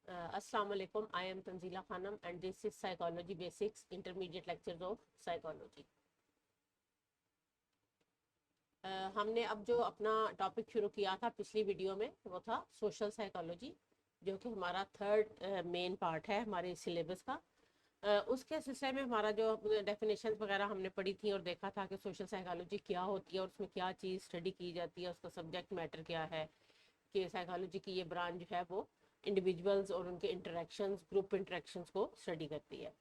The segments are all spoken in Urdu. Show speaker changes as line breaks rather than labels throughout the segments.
Assalamu alaikum. I am Tanzila Khanam and this is Psychology Basics Intermediate Lectures of Psychology. ہم نے اب جو اپنا ٹاپک شروع کیا تھا پچھلی ویڈیو میں وہ تھا سوشل سائیکالوجی، جو کہ ہمارا تھرڈ مین پارٹ ہے ہمارے سلیبس کا. اس کے سلسلے میں ہمارا جو ڈیفینیشنز وغیرہ ہم نے پڑھی تھیں اور دیکھا تھا کہ سوشل سائیکالوجی کیا ہوتی ہے اور اس میں کیا چیز اسٹڈی کی جاتی ہے، اس کا سبجیکٹ میٹر کیا ہے، کہ سائیکالوجی کی یہ برانچ جو ہے وہ انڈیویجولز اور ان کے انٹریکشنز، گروپ انٹریکشنز کو اسٹڈی کرتی ہے.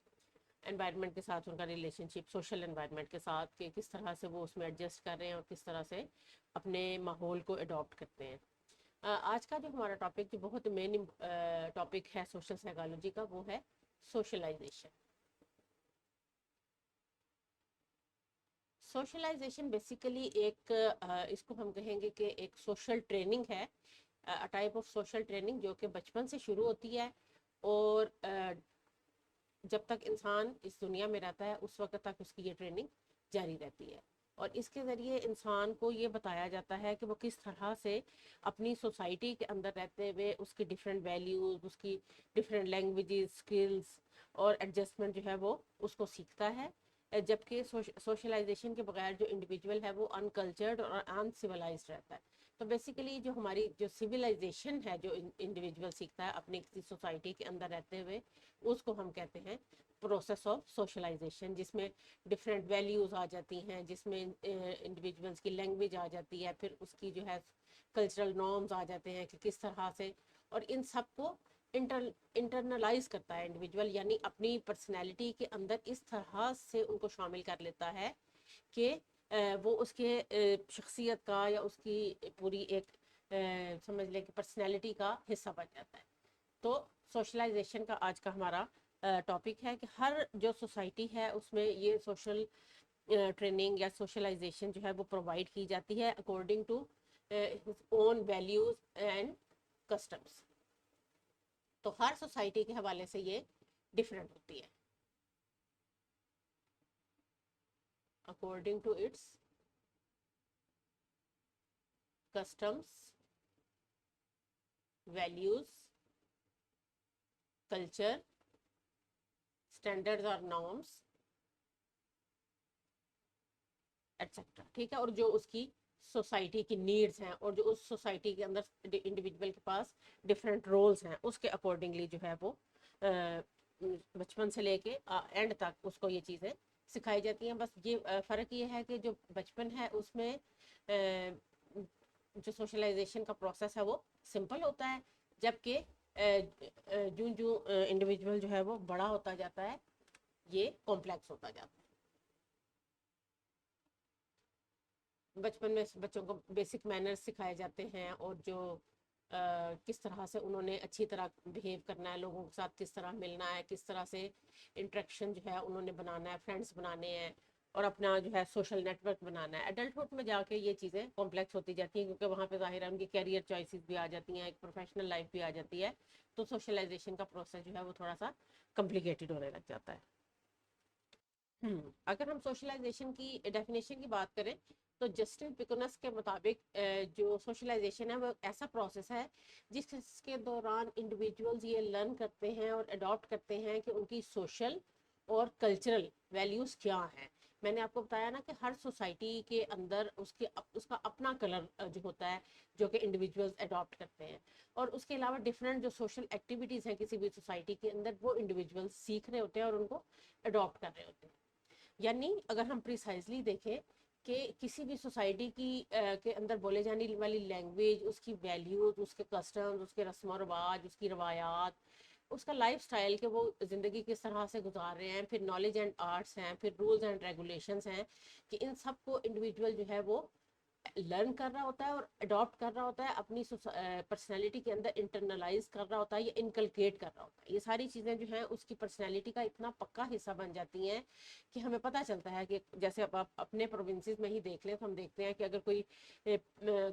انوائرمنٹ کے ساتھ ان کا ریلیشن شپ، سوشل انوائرمنٹ کے ساتھ، کہ کس طرح سے وہ اس میں ایڈجسٹ کر رہے ہیں اور کس طرح سے اپنے ماحول کو اڈاپٹ کرتے ہیں. آج کا جو ہمارا ٹاپک جو بہت مین ٹاپک ہے سوشل سائیکالوجی کا، وہ ہے سوشلائزیشن. سوشلائزیشن بیسیکلی ایک اس کو ہم کہیں گے کہ ایک سوشل ٹریننگ ہے، ٹائپ آف سوشل ٹریننگ جو کہ بچپن سے شروع ہوتی ہے اور جب تک انسان اس دنیا میں رہتا ہے اس وقت تک اس کی یہ ٹریننگ جاری رہتی ہے. اور اس کے ذریعے انسان کو یہ بتایا جاتا ہے کہ وہ کس طرح سے اپنی سوسائٹی کے اندر رہتے ہوئے اس کی ڈفرینٹ ویلیوز، اس کی ڈفرینٹ لینگویجز، اسکلز اور ایڈجسٹمنٹ جو ہے وہ اس کو سیکھتا ہے. جبکہ سوشلائزیشن کے بغیر جو انڈیویجول ہے وہ انکلچرڈ اور ان سویلائزڈ رہتا ہے. تو بیسیکلی جو ہماری جو سویلائزیشن ہے، جو انڈیویجول سیکھتا ہے اپنی کسی سوسائٹی کے اندر رہتے ہوئے، اس کو ہم کہتے ہیں پروسیس آف سوشلائزیشن، جس میں ڈفرینٹ ویلیوز آ جاتی ہیں، جس میں انڈیویجولس کی لینگویج آ جاتی ہے، پھر اس کی جو ہے کلچرل نارمز آ جاتے ہیں کہ کس طرح سے، اور ان سب کو انٹرنلائز کرتا ہے انڈیویجول، یعنی اپنی پرسنالٹی کے اندر اس طرح سے ان کو شامل کر لیتا ہے کہ وہ اس کے شخصیت کا یا اس کی پوری ایک سمجھ لیں کہ پرسنالٹی کا حصہ بن جاتا ہے. تو سوشلائزیشن کا آج کا ہمارا ٹاپک ہے کہ ہر جو سوسائٹی ہے اس میں یہ سوشل ٹریننگ یا سوشلائزیشن جو ہے وہ پرووائڈ کی جاتی ہے according to his own values and customs. تو ہر سوسائٹی کے حوالے سے یہ ڈفرینٹ ہوتی ہے according to its customs, values, culture, standards اور نارمس ایٹسٹرا. ٹھیک ہے، اور جو اس کی سوسائٹی کی نیڈز ہیں اور جو اس سوسائٹی کے اندر انڈیویجول کے پاس ڈفرینٹ رولز ہیں، اس کے اکارڈنگلی جو ہے وہ بچپن سے لے کے اینڈ تک اس کو یہ چیزیں سکھائی جاتی ہیں. بس یہ فرق یہ ہے کہ جو بچپن ہے اس میں جو سوشلائزیشن کا پروسیس ہے وہ سمپل ہوتا ہے، جبکہ جو انڈیویجول جو ہے وہ بڑا ہوتا جاتا ہے یہ کمپلیکس ہوتا جاتا ہے. بچپن میں بچوں کو بیسک مینرز سکھائے جاتے ہیں اور جو کس طرح سے انہوں نے اچھی طرح بہیو کرنا ہے، لوگوں کے ساتھ کس طرح ملنا ہے، کس طرح سے انٹریکشن جو ہے انہوں نے بنانا ہے، فرینڈس بنانے ہیں اور اپنا جو ہے سوشل نیٹ ورک بنانا ہے. ایڈلٹہڈ میں جا کے یہ چیزیں کمپلیکس ہوتی جاتی ہیں کیونکہ وہاں پہ ظاہر ہے ان کی کیریئر چوائسیز بھی آ جاتی ہیں، ایک پروفیشنل لائف بھی آ جاتی ہے. تو سوشلائزیشن کا پروسیس جو ہے وہ تھوڑا سا کمپلیکیٹڈ ہونے لگ جاتا ہے. اگر ہم سوشلائزیشن کی ڈیفینیشن کی بات کریں تو جسٹن پیکونس کے مطابق جو سوشلائزیشن ہے وہ ایسا پروسیس ہے جس کے دوران انڈیویجولز یہ لرن کرتے ہیں اور اڈاپٹ کرتے ہیں کہ ان کی سوشل اور کلچرل ویلیوز کیا ہیں. میں نے آپ کو بتایا نا کہ ہر سوسائٹی کے اندر اس کا اپنا کلر جو ہوتا ہے جو کہ انڈیویجولز اڈاپٹ کرتے ہیں، اور اس کے علاوہ ڈفرینٹ جو سوشل ایکٹیویٹیز ہیں کسی بھی سوسائٹی کے اندر وہ انڈیویجولز سیکھ رہے ہوتے ہیں اور ان کو اڈاپٹ کر رہے ہوتے ہیں. یعنی اگر ہم پریسائزلی دیکھیں کہ کسی بھی سوسائٹی کی کے اندر بولے جانے والی لینگویج، اس کی ویلیوز، اس کے کسٹمز، اس کے رسم و رواج، اس کی روایات، اس کا لائف سٹائل کہ وہ زندگی کس طرح سے گزار رہے ہیں، پھر نالج اینڈ آرٹس ہیں، پھر رولز اینڈ ریگولیشنز ہیں، کہ ان سب کو انڈیویجول جو ہے وہ لرن کر رہا ہوتا ہے اور اڈاپٹ کر رہا ہوتا ہے، اپنی پرسنالٹی کے اندر انٹرنلائز کر رہا ہوتا ہے یا انکلکیٹ کر رہا ہوتا ہے. یہ ساری چیزیں جو ہیں اس کی پرسنالٹی کا اتنا پکا حصہ بن جاتی ہیں کہ ہمیں پتہ چلتا ہے کہ جیسے اب آپ اپنے پروونسز میں ہی دیکھ لیں تو ہم دیکھتے ہیں کہ اگر کوئی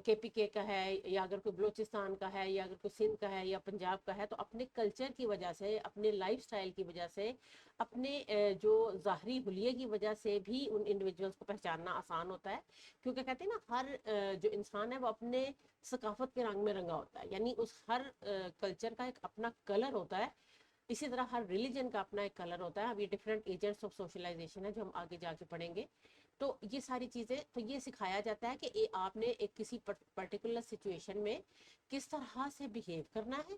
کے پی کے کا ہے یا اگر کوئی بلوچستان کا ہے یا اگر کوئی سندھ کا ہے یا پنجاب کا ہے، تو اپنے کلچر کی وجہ سے، اپنے لائف سٹائل کی وجہ سے، اپنے جو ظاہری حلیے کی وجہ سے بھی ان انڈیویجولس کو پہچاننا آسان ہوتا ہے، کیونکہ کہتے ہیں نا ہر جو انسان ہے وہ اپنے ثقافت کے رنگ میں رنگا ہوتا ہے، یعنی اس ہر کلچر کا ایک اپنا کلر ہوتا ہے، اسی طرح ہر ریلیجن کا اپنا ایک کلر ہوتا ہے. اب یہ ڈفرینٹ ایجنٹس آف سوشلائزیشن ہے جو ہم آگے جا کے پڑھیں گے. تو یہ ساری چیزیں تو یہ سکھایا جاتا ہے کہ آپ نے ایک کسی پرٹیکولر سچویشن میں کس طرح سے بیہیو کرنا ہے،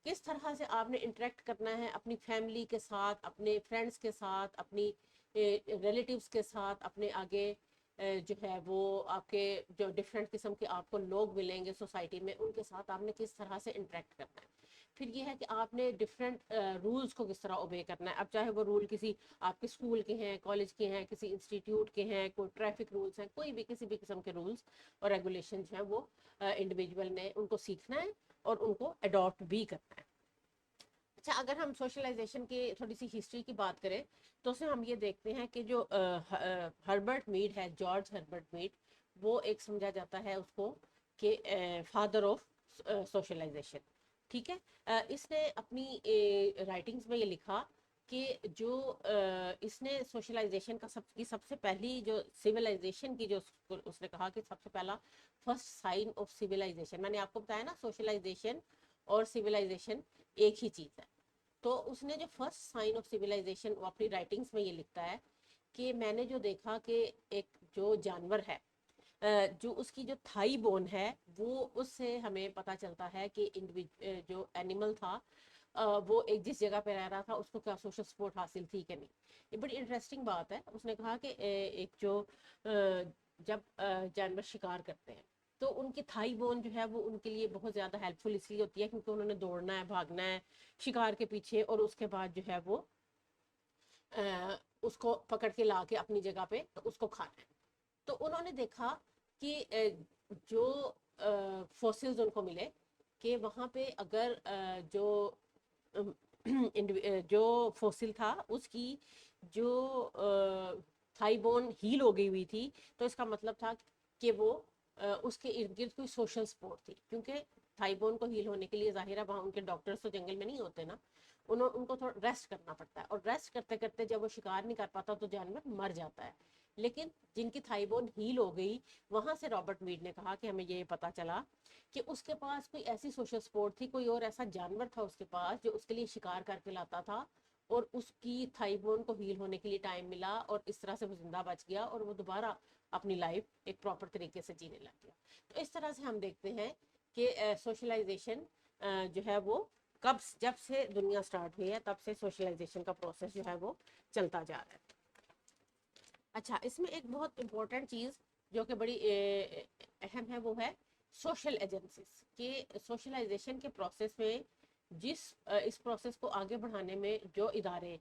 کس طرح سے آپ نے انٹریکٹ کرنا ہے اپنی فیملی کے ساتھ، اپنے فرینڈس کے ساتھ، اپنی ریلیٹیوز کے ساتھ، اپنے آگے جو ہے وہ آپ کے جو ڈفرینٹ قسم کے آپ کو لوگ ملیں گے سوسائٹی میں، ان کے ساتھ آپ نے کس طرح سے انٹریکٹ کرنا ہے. پھر یہ ہے کہ آپ نے ڈفرینٹ رولز کو کس طرح اوبے کرنا ہے. اب چاہے وہ رول کسی آپ کے اسکول کے ہیں، کالج کے ہیں، کسی انسٹیٹیوٹ کے ہیں، کوئی ٹریفک رولز ہیں، کوئی بھی کسی بھی قسم کے رولز اور ریگولیشنز ہیں، وہ انڈیویجول نے ان کو سیکھنا ہے اور ان کو اڈاپٹ بھی کرنا ہے. اچھا، اگر ہم سوشلائزیشن کی تھوڑی سی ہسٹری کی بات کریں تو اس میں ہم یہ دیکھتے ہیں کہ جو ہربرٹ میڈ ہے، جارج ہربرٹ میڈ، وہ ایک سمجھا جاتا ہے اس کو کہ فادر آف سوشلائزیشن. ٹھیک ہے. اس نے اپنی رائٹنگز میں یہ لکھا کہ جو اس نے سوشلائزیشن کا سب سے پہلی جو سویلائزیشن کی جو اس نے کہا کہ سب سے پہلا فرسٹ سائن آف سویلائزیشن، میں نے آپ کو بتایا نا سوشلائزیشن اور سویلائزیشن ایک ہی چیز ہے. تو اس نے جو فرسٹ سائن آف سویلائزیشن وہ اپنی رائٹنگز میں یہ لکھتا ہے کہ میں نے جو دیکھا کہ ایک جو جانور ہے، جو اس کی جو تھائی بون ہے، وہ اس سے ہمیں پتہ چلتا ہے کہ جو اینیمل تھا وہ ایک جس جگہ پہ رہ رہا تھا اس کو کیا سوشل سپورٹ حاصل تھی کہ نہیں. یہ بڑی انٹرسٹنگ بات ہے. اس نے کہا کہ ایک جو جب جانور شکار کرتے ہیں تو ان کی تھائی بون جو ہے وہ ان کے لیے بہت زیادہ ہیلپ فل اس لیے ہوتی ہے کیونکہ انہوں نے دوڑنا ہے، بھاگنا ہے شکار کے پیچھے، اور اس کے بعد جو ہے وہ اس کو پکڑ کے لا کے اپنی جگہ پہ تو اس کو کھانا ہے. تو انہوں نے دیکھا کہ جو فوسلز ان کو ملے کہ وہاں پہ اگر جو فوسل تھا اس کی جو تھائی بون ہیل ہو گئی ہوئی تھی، تو اس کا مطلب تھا کہ وہ اس کے ارد گرد کوئی سوشل سپورٹ تھی، کیونکہ تھائی بون کو ہیل ہونے کے لیے ظاہر ہے وہاں ان کے ڈاکٹرز تو جنگل میں نہیں ہوتے نا، ان کو تھوڑا ریسٹ کرنا پڑتا ہے، اور ریسٹ کرتے کرتے جب وہ شکار نہیں کر پاتا تو جانور مر جاتا ہے. لیکن جن کی تھائی بون ہیل ہو گئی، وہاں سے رابرٹ میڈ نے کہا کہ ہمیں یہ پتا چلا کہ اس کے پاس کوئی ایسی سوشل سپورٹ تھی، کوئی اور ایسا جانور تھا اس کے پاس جو اس کے لیے شکار کر کے لاتا تھا، اور اس کی تھائی بون کو ہیل ہونے کے لیے ٹائم ملا، اور اس طرح سے وہ زندہ بچ گیا اور وہ دوبارہ اپنی لائف ایک پراپر طریقے سے جینے لگ گیا. تو اس طرح سے ہم دیکھتے ہیں کہ سوشلائزیشن جو ہے وہ جب سے دنیا سٹارٹ ہوئی ہے تب سے سوشلائزیشن کا پروسیس جو ہے وہ چلتا جا رہا ہے. اچھا، اس میں ایک بہت امپورٹنٹ چیز جو کہ بڑی اہم ہے وہ ہے سوشل ایجنسیز. کہ سوشلائزیشن کے پروسیس میں اس پروسیس کو آگے بڑھانے میں جو ادارے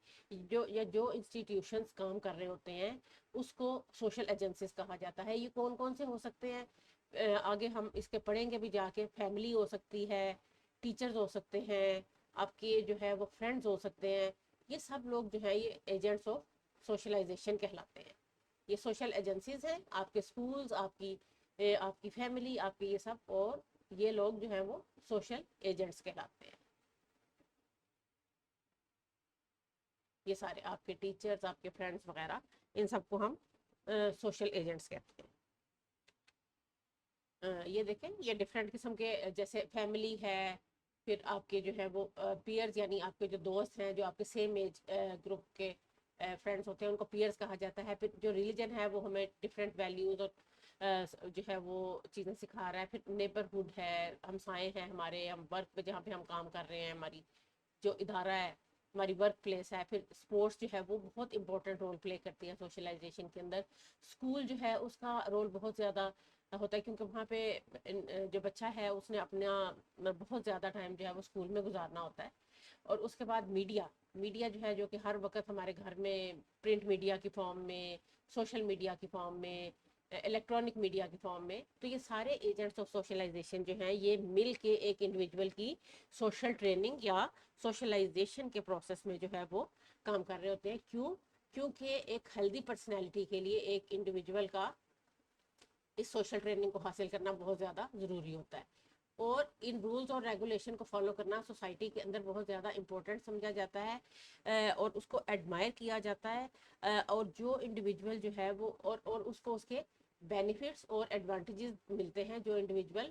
جو انسٹیٹیوشنز کام کر رہے ہوتے ہیں اس کو سوشل ایجنسیز کہا جاتا ہے. یہ کون کون سے ہو سکتے ہیں؟ آگے ہم اس کے پڑھیں گے بھی جا کے. فیملی ہو سکتی ہے، ٹیچرز ہو سکتے ہیں، آپ کے جو ہے وہ فرینڈز ہو سکتے ہیں. یہ سب لوگ جو ہے یہ ایجنٹس آف سوشلائزیشن کہلاتے ہیں. یہ سوشل ایجنسیز ہیں، آپ کے سکولز، آپ کی فیملی، آپ کے یہ سب، اور یہ لوگ جو ہیں وہ سوشل ایجنٹس کہلاتے ہیں. یہ سارے آپ کے ٹیچرز، آپ کے فرینڈس وغیرہ، ان سب کو ہم سوشل ایجنٹس کہتے ہیں. یہ دیکھیں، یہ ڈفرینٹ قسم کے جیسے فیملی ہے، پھر آپ کے جو ہے وہ پیئرز، یعنی آپ کے جو دوست ہیں جو آپ کے سیم ایج گروپ کے فرینڈس ہوتے ہیں ان کو پیئرز کہا جاتا ہے. پھر جو ریلیجن ہے وہ ہمیں ڈفرینٹ ویلیوز اور جو ہے وہ چیزیں سکھا رہا ہے. پھر نیبرہڈ ہے، ہمسائے ہیں ہمارے، ہم ورک پہ جہاں پہ ہم کام کر رہے ہیں، ہماری جو ادارہ ہے، ہماری ورک پلیس ہے. پھر اسپورٹس جو ہے وہ بہت امپورٹنٹ رول پلے کرتی ہے سوشلائزیشن کے اندر. اسکول جو ہے اس کا رول بہت زیادہ ہوتا ہے کیونکہ وہاں پہ جو بچہ ہے اس نے اپنا بہت زیادہ ٹائم جو ہے وہ اسکول میں گزارنا ہوتا ہے. اور اس کے بعد میڈیا جو ہے، جو کہ ہر وقت ہمارے گھر میں پرنٹ میڈیا کی فارم میں، سوشل میڈیا کی فارم میں، الیکٹرانک میڈیا کی فارم میں. تو یہ سارے ایجنٹس آف سوشلائزیشن جو ہیں یہ مل کے ایک انڈیویجول کی سوشل ٹریننگ یا سوشلائزیشن کے پروسیس میں جو ہے وہ کام کر رہے ہوتے ہیں. کیونکہ ایک ہیلدی پرسنالٹی کے لیے ایک انڈیویجول کا اس سوشل ٹریننگ کو حاصل کرنا بہت زیادہ ضروری ہوتا ہے. اور ان رولز اور ریگولیشن کو فالو کرنا سوسائٹی کے اندر بہت زیادہ امپورٹنٹ سمجھا جاتا ہے اور اس کو ایڈمائر کیا جاتا ہے اور جو انڈیویجول جو ہے وہ اور اس کو اس کے بینیفٹس اور ایڈوانٹیجز ملتے ہیں جو انڈیویجول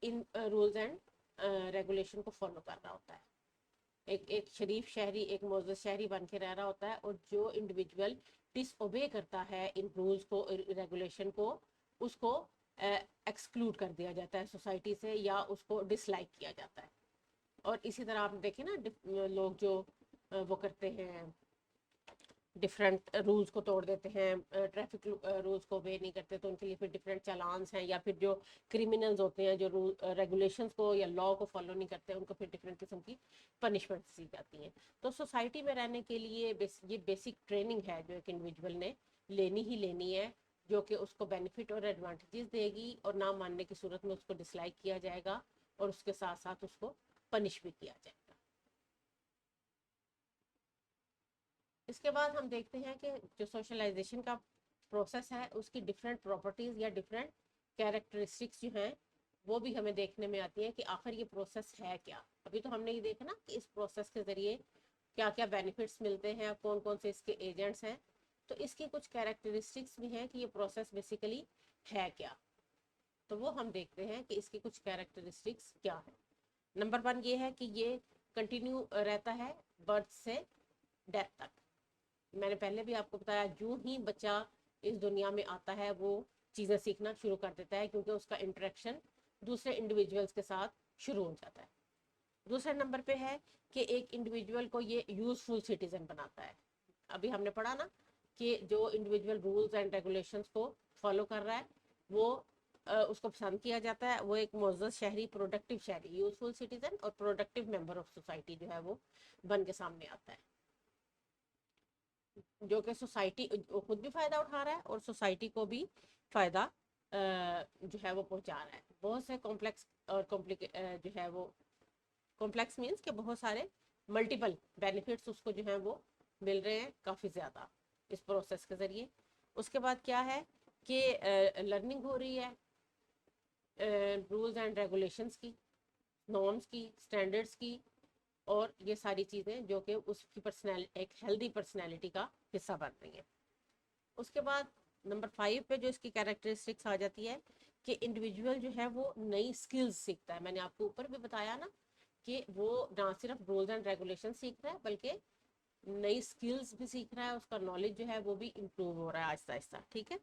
ان رولز اینڈ ریگولیشن کو فالو کر رہا ہوتا ہے. ایک شریف شہری ایک معزز شہری بن کے رہ رہا ہوتا ہے, اور جو انڈیویجول ڈس اوبے کرتا ہے ان رولز کو ریگولیشن کو, اس کو ایکسکلوڈ کر دیا جاتا ہے سوسائٹی سے, یا اس کو ڈس لائک کیا جاتا ہے. اور اسی طرح آپ دیکھیں نا لوگ جو وہ کرتے ہیں ڈفرینٹ رولز کو توڑ دیتے ہیں, ٹریفک رولز کو اوبے نہیں کرتے, تو ان کے لیے پھر ڈفرینٹ چالانس ہیں, یا پھر جو کریمنلز ہوتے ہیں جو ریگولیشنز کو یا لا کو فالو نہیں کرتے ان کو پھر ڈفرینٹ قسم کی پنشمنٹ دی جاتی ہیں. تو سوسائٹی میں رہنے کے لیے یہ بیسک ٹریننگ ہے جو ایک انڈیویجول نے لینی ہی لینی ہے, جو کہ اس کو بینیفٹ اور ایڈوانٹیجز دے گی, اور نہ ماننے کی صورت میں اس کو ڈس لائک کیا جائے گا, اور اس کے ساتھ ساتھ اس کو پنش بھی کیا جائے گا. اس کے بعد ہم دیکھتے ہیں کہ جو سوشلائزیشن کا پروسیس ہے اس کی ڈفرینٹ پراپرٹیز یا ڈفرینٹ کیریکٹرسٹکس جو ہیں وہ بھی ہمیں دیکھنے میں آتی ہیں کہ آخر یہ پروسیس ہے کیا. ابھی تو ہم نے یہ دیکھا نا کہ اس پروسیس کے ذریعے کیا کیا بینیفٹس ملتے ہیں, کون کون سے اس کے ایجنٹس ہیں, تو اس کی کچھ کیریکٹرسٹکس بھی ہیں کہ یہ پروسیس بیسیکلی ہے کیا. تو وہ ہم دیکھتے ہیں کہ اس کی کچھ کیریکٹرسٹکس کیا ہے. نمبر 1 یہ ہے کہ یہ کنٹینیو رہتا ہے برتھ سے ڈیتھ تک. میں نے پہلے بھی آپ کو بتایا, جو ہی بچہ اس دنیا میں آتا ہے وہ چیزیں سیکھنا شروع کر دیتا ہے, کیونکہ اس کا انٹریکشن دوسرے انڈیویجولز کے ساتھ شروع ہو جاتا ہے. دوسرے نمبر پہ ہے کہ ایک انڈیویجول کو یہ یوزفل سٹیزن بناتا ہے. ابھی ہم نے پڑھا نا کہ جو انڈیویجول رولز اینڈ ریگولیشنز کو فالو کر رہا ہے وہ اس کو پسند کیا جاتا ہے, وہ ایک معزز شہری, پروڈکٹیو شہری, یوزفل سٹیزن اور پروڈکٹیو ممبر آف سوسائٹی جو ہے وہ بن کے سامنے آتا ہے, جو کہ سوسائٹی خود بھی فائدہ اٹھا رہا ہے اور سوسائٹی کو بھی فائدہ جو ہے وہ پہنچا رہا ہے. بہت سے کمپلیکس اور جو ہے وہ کمپلیکس مینس کہ بہت سارے ملٹیپل بینیفٹس اس کو جو ہیں وہ مل رہے ہیں کافی زیادہ اس پروسیس کے ذریعے. اس کے بعد کیا ہے کہ لرننگ ہو رہی ہے رولز اینڈ ریگولیشنس کی, نارمس کی, اسٹینڈرڈس کی, اور یہ ساری چیزیں جو کہ اس کی ایک ہیلدی پرسنالٹی کا حصہ بن رہی ہیں. اس کے بعد نمبر 5 پہ جو اس کی کیریکٹرسٹکس آ جاتی ہے کہ انڈیویجول جو ہے وہ نئی سکلز سیکھتا ہے. میں نے آپ کو اوپر بھی بتایا نا کہ وہ نہ صرف رولز اینڈ ریگولیشن سیکھ رہا ہے بلکہ نئی سکلز بھی سیکھ رہا ہے, اس کا نالج جو ہے وہ بھی امپروو ہو رہا ہے آہستہ آہستہ. ٹھیک ہے,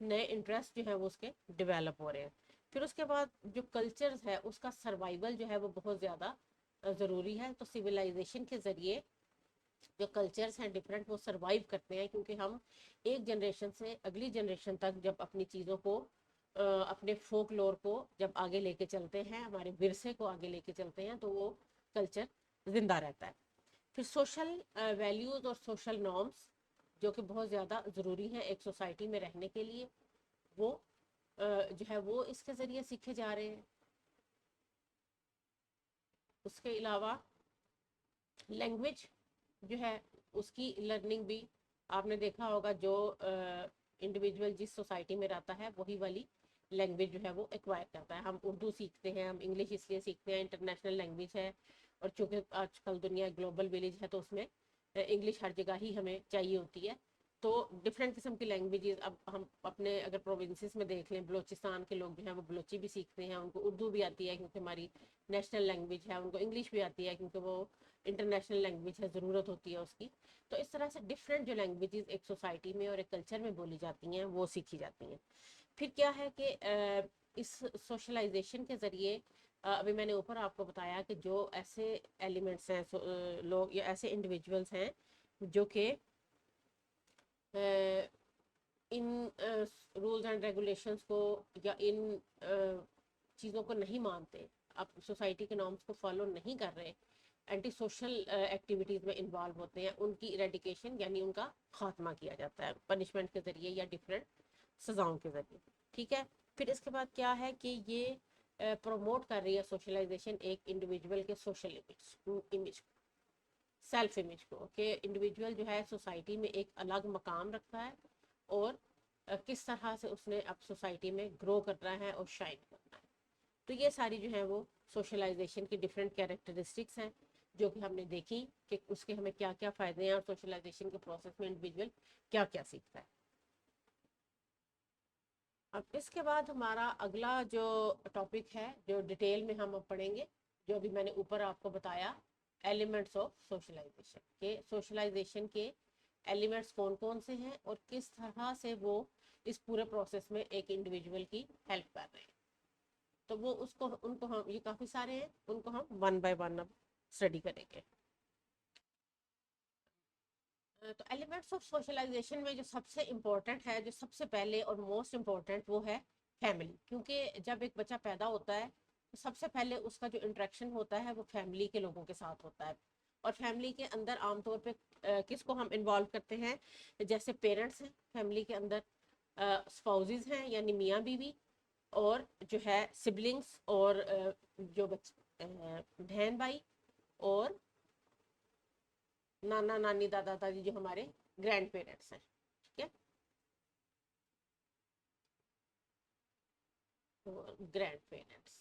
نئے انٹرسٹ جو ہے وہ اس کے ڈیولپ ہو رہے ہیں. پھر اس کے بعد جو کلچرز ہے اس کا سروائیول جو ہے وہ بہت زیادہ ضروری ہے. تو سویلائزیشن کے ذریعے جو کلچرز ہیں ڈفرینٹ وہ سروائیو کرتے ہیں, کیونکہ ہم ایک جنریشن سے اگلی جنریشن تک جب اپنی چیزوں کو اپنے فوک لور کو جب آگے لے کے چلتے ہیں, ہمارے ورثے کو آگے لے کے چلتے ہیں, تو وہ کلچر زندہ رہتا ہے. پھر سوشل ویلیوز اور سوشل نارمس جو کہ بہت زیادہ ضروری ہیں ایک سوسائٹی میں رہنے کے لیے, وہ جو ہے وہ اس کے ذریعے سیکھے جا رہے ہیں. اس کے علاوہ لینگویج جو ہے اس کی لرننگ بھی آپ نے دیکھا ہوگا, جو انڈیویجول جس سوسائٹی میں رہتا ہے وہی والی لینگویج جو ہے وہ ایکوائر کرتا ہے. ہم اردو سیکھتے ہیں, ہم انگلش اس لیے سیکھتے ہیں, انٹرنیشنل لینگویج ہے, اور چونکہ آج کل دنیا گلوبل ولیج ہے تو اس میں انگلش ہر جگہ ہی ہمیں چاہیے ہوتی ہے. تو ڈفرینٹ قسم کی لینگویجز, اب ہم اپنے اگر پروونسز میں دیکھ لیں, بلوچستان کے لوگ جو ہیں وہ بلوچی بھی سیکھتے ہیں, ان کو اردو بھی آتی ہے کیونکہ ہماری نیشنل لینگویج ہے, ان کو انگلش بھی آتی ہے کیونکہ وہ انٹرنیشنل لینگویج ہے, ضرورت ہوتی ہے اس کی. تو اس طرح سے ڈفرینٹ جو لینگویجز ایک سوسائٹی میں اور ایک کلچر میں بولی جاتی ہیں وہ سیکھی جاتی ہیں. پھر کیا ہے کہ اس سوشلائزیشن کے ذریعے ابھی میں نے اوپر آپ کو بتایا کہ جو ایسے ایلیمنٹس ہیں, لوگ یا ایسے انڈیویجولس ہیں جو کہ ان رولز اینڈ ریگولیشنس کو یا ان چیزوں کو نہیں مانتے, اب سوسائٹی کے نارمس کو فالو نہیں کر رہے, اینٹی سوشل ایکٹیویٹیز میں انوالو ہوتے ہیں, ان کی ایریڈیکیشن یعنی ان کا خاتمہ کیا جاتا ہے پنشمنٹ کے ذریعے یا ڈفرینٹ سزاؤں کے ذریعے. ٹھیک ہے, پھر اس کے بعد کیا ہے کہ یہ پروموٹ کر رہی ہے سوشلائزیشن ایک انڈیویجول کے سوشل امیج سیلف امیج کو, کہ انڈیویجول جو ہے سوسائٹی میں ایک الگ مقام رکھتا ہے اور کس طرح سے اس نے اب سوسائٹی میں گرو کرنا ہے اور شائن کرنا ہے. تو یہ ساری جو ہیں وہ سوشلائزیشن کی ڈفرینٹ کیریکٹرسٹکس ہیں جو کہ ہم نے دیکھی کہ اس کے ہمیں کیا کیا فائدے ہیں اور سوشلائزیشن کے پروسیس میں انڈیویجول کیا کیا سیکھتا ہے. اب اس کے بعد ہمارا اگلا جو ٹاپک ہے جو ڈیٹیل میں ہم اب پڑھیں گے، جو ابھی میں نے اوپر آپ کو بتایا، ایلیمنٹس آف سوشلائزیشن، کہ سوشلائزیشن کے ایلیمنٹس کون کون سے ہیں اور کس طرح سے وہ اس پورے پروسیس میں ایک انڈیویجول کی ہیلپ کر رہے ہیں. تو وہ ان کو ہم، یہ کافی سارے ہیں، ان کو ہم ون بائی ون اب اسٹڈی کریں گے. تو ایلیمنٹس آف سوشلائزیشن میں جو سب سے امپورٹنٹ ہے، جو سب سے پہلے اور موسٹ امپورٹنٹ، وہ ہے فیملی. کیونکہ جب ایک بچہ پیدا ہوتا ہے تو سب سے پہلے اس کا جو انٹریکشن ہوتا ہے وہ فیملی کے لوگوں کے ساتھ ہوتا ہے. اور فیملی کے اندر عام طور پہ کس کو ہم انوالو کرتے ہیں؟ جیسے پیرنٹس ہیں فیملی کے اندر، اسپاؤزز ہیں یعنی میاں بیوی، اور جو ہے سبلنگس، اور جو بہن بھائی، اور نانا نانی دادا دادی جو ہمارے گرینڈ پیرنٹس ہیں. ٹھیک ہے، گرینڈ پیرنٹس.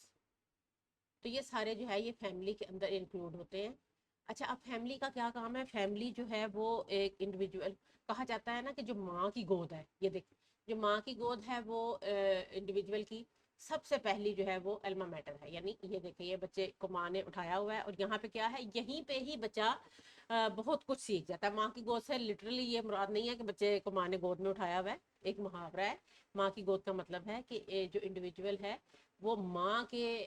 تو یہ سارے جو ہے یہ فیملی کے اندر انکلوڈ ہوتے ہیں. اچھا، اب فیملی کا کیا کام ہے؟ فیملی جو ہے وہ ایک انڈیویجول، کہا جاتا ہے نا کہ جو ماں کی گود ہے، یہ دیکھ، جو ماں کی گود ہے وہ انڈیویجول کی سب سے پہلی جو ہے وہ الما میٹر ہے. یعنی یہ دیکھیں، یہ بچے کو ماں نے اٹھایا ہوا ہے اور یہاں پہ کیا ہے، یہیں پہ ہی بچہ بہت کچھ سیکھ جاتا ہے. ماں کی گود سے لٹرلی یہ مراد نہیں ہے کہ بچے کو ماں نے گود میں اٹھایا ہوا ہے، ایک محاورہ ہے. ماں کی گود کا مطلب ہے کہ جو انڈیویجول ہے وہ ماں کے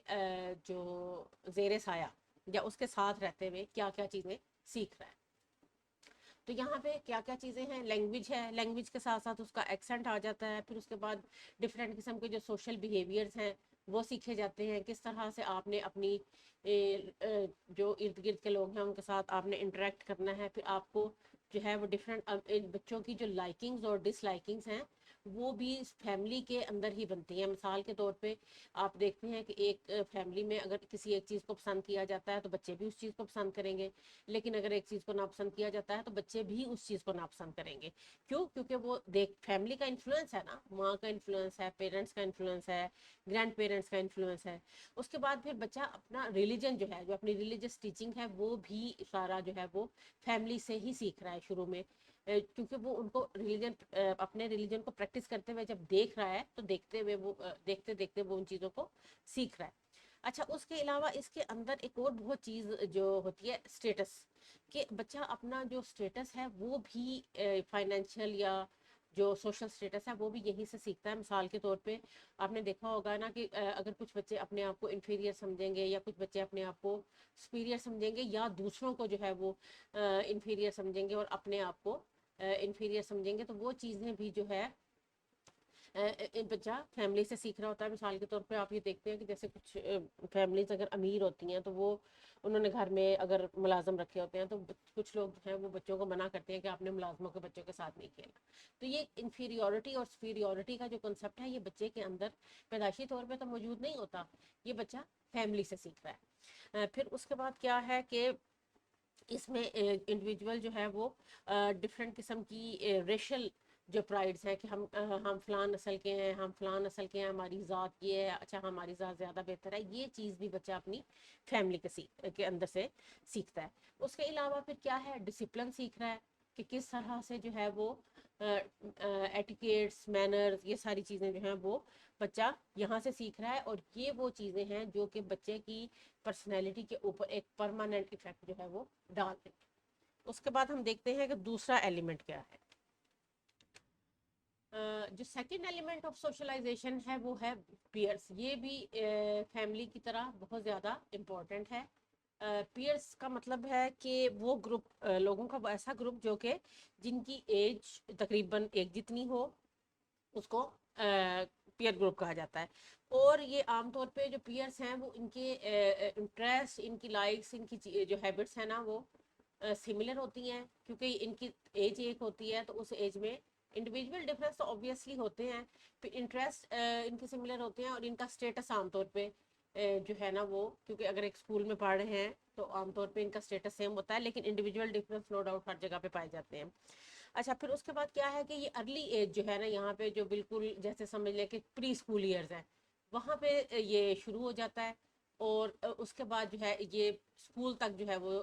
جو زیر سایہ یا اس کے ساتھ رہتے ہوئے کیا کیا چیزیں سیکھ رہا ہے. تو یہاں پہ کیا کیا چیزیں ہیں؟ لینگویج ہے، لینگویج کے ساتھ ساتھ اس کا ایکسنٹ آ جاتا ہے. پھر اس کے بعد ڈفرینٹ قسم کے جو سوشل بیہیویئرز ہیں وہ سیکھے جاتے ہیں. کس طرح سے آپ نے اپنی جو ارد گرد کے لوگ ہیں ان کے ساتھ آپ نے انٹریکٹ کرنا ہے. پھر آپ کو جو ہے وہ ڈفرینٹ بچوں کی جو لائکنگز اور ڈس لائکنگز ہیں وہ بھی فیملی کے اندر ہی بنتی ہیں. مثال کے طور پہ آپ دیکھتے ہیں کہ ایک فیملی میں اگر کسی ایک چیز کو پسند کیا جاتا ہے تو بچے بھی اس چیز کو پسند کریں گے، لیکن اگر ایک چیز کو ناپسند کیا جاتا ہے تو بچے بھی اس چیز کو ناپسند کریں گے. کیوں؟ کیونکہ وہ فیملی کا انفلوئنس ہے نا، ماں کا انفلوئنس ہے، پیرنٹس کا انفلوئنس ہے، گرینڈ پیرنٹس کا انفلوئنس ہے. اس کے بعد پھر بچہ اپنا ریلیجن جو ہے، جو اپنی ریلیجس ٹیچنگ ہے، وہ بھی سارا جو ہے وہ فیملی سے ہی سیکھ رہا ہے شروع میں. کیونکہ وہ ان کو ریلیجن، اپنے ریلیجن کو پریکٹس کرتے ہوئے جب دیکھ رہا ہے تو دیکھتے ہوئے وہ دیکھتے دیکھتے وہ ان چیزوں کو سیکھ رہا ہے. اچھا، اس کے علاوہ اس کے اندر ایک اور بہت چیز جو ہوتی ہے، اسٹیٹس، کہ بچہ اپنا جو اسٹیٹس ہے وہ بھی فائنینشیل یا جو سوشل اسٹیٹس ہے وہ بھی یہیں سے سیکھتا ہے. مثال کے طور پہ آپ نے دیکھا ہوگا نا کہ اگر کچھ بچے اپنے آپ کو انفیریئر سمجھیں گے یا کچھ بچے اپنے آپ کو سپیریئر سمجھیں گے یا دوسروں کو جو ہے وہ انفیریئر سمجھیں گے اور اپنے آپ کو انفیریئر سمجھیں گے، تو وہ چیزیں بھی جو ہے بچہ فیملی سے سیکھ رہا ہوتا ہے. مثال کے طور پہ آپ یہ دیکھتے ہیں کہ جیسے کچھ فیملیز اگر امیر ہوتی ہیں تو وہ انہوں نے گھر میں اگر ملازم رکھے ہوتے ہیں تو کچھ لوگ جو ہیں وہ بچوں کو منع کرتے ہیں کہ آپ نے ملازموں کے بچوں کے ساتھ نہیں کھیلنا. تو یہ انفیریورٹی اور سپیریورٹی کا جو کنسیپٹ ہے یہ بچے کے اندر پیدائشی طور پہ تو موجود نہیں ہوتا، یہ بچہ فیملی سے سیکھ رہا ہے. پھر اس کے بعد کیا ہے کہ اس میں انڈیویجول جو ہے وہ ڈفرینٹ قسم کی ریشل جو پرائڈس ہیں کہ ہم فلان نسل کے ہیں، ہم فلان نسل کے ہیں، ہماری ذات یہ ہے، اچھا ہماری ذات زیادہ بہتر ہے، یہ چیز بھی بچہ اپنی فیملی کے اندر سے سیکھتا ہے. اس کے علاوہ پھر کیا ہے؟ ڈسپلن سیکھ رہا ہے کہ کس طرح سے جو ہے وہ ایٹیکیٹس، مینرز، یہ ساری چیزیں جو ہیں وہ بچہ یہاں سے سیکھ رہا ہے. اور یہ وہ چیزیں ہیں جو کہ بچے کی پرسنالٹی کے اوپر ایک پرماننٹ افیکٹ جو ہے وہ ڈالتے ہیں. اس کے بعد ہم دیکھتے ہیں کہ دوسرا ایلیمنٹ کیا ہے. جو سیکنڈ ایلیمنٹ آف سوشلائزیشن ہے وہ ہے پیئرس. یہ بھی فیملی کی طرح بہت زیادہ امپورٹنٹ ہے. پیئرس کا مطلب ہے کہ وہ گروپ لوگوں کا ایسا گروپ جو کہ جن کی ایج تقریباً ایک جتنی ہو، اس کو پیئر گروپ کہا جاتا ہے. اور یہ عام طور پہ جو پیئرس ہیں وہ ان کے انٹرسٹ، ان کی لائکس، ان کی جو ہیبٹس ہیں نا وہ سملر ہوتی ہیں. کیونکہ ان کی ایج ایک ہوتی ہے تو اس ایج میں انڈیویجول ڈفرینس تو اوبیسلی ہوتے ہیں، پھر انٹرسٹ ان کے سملر ہوتے ہیں، اور ان کا اسٹیٹس عام طور پہ جو ہے نا وہ، کیونکہ اگر ایک اسکول میں پڑھ رہے ہیں تو عام طور پہ ان کا اسٹیٹس سیم ہوتا ہے، لیکن انڈیویجول ڈفرینس نو ڈاؤٹ ہر جگہ پہ پائے جاتے ہیں. اچھا، پھر اس کے بعد کیا ہے کہ یہ ارلی ایج جو ہے نا یہاں پہ جو بالکل جیسے سمجھ لیں کہ پری اسکول ایئرز ہیں، وہاں پہ یہ شروع ہو جاتا ہے، اور اس کے بعد جو ہے یہ اسکول تک جو ہے وہ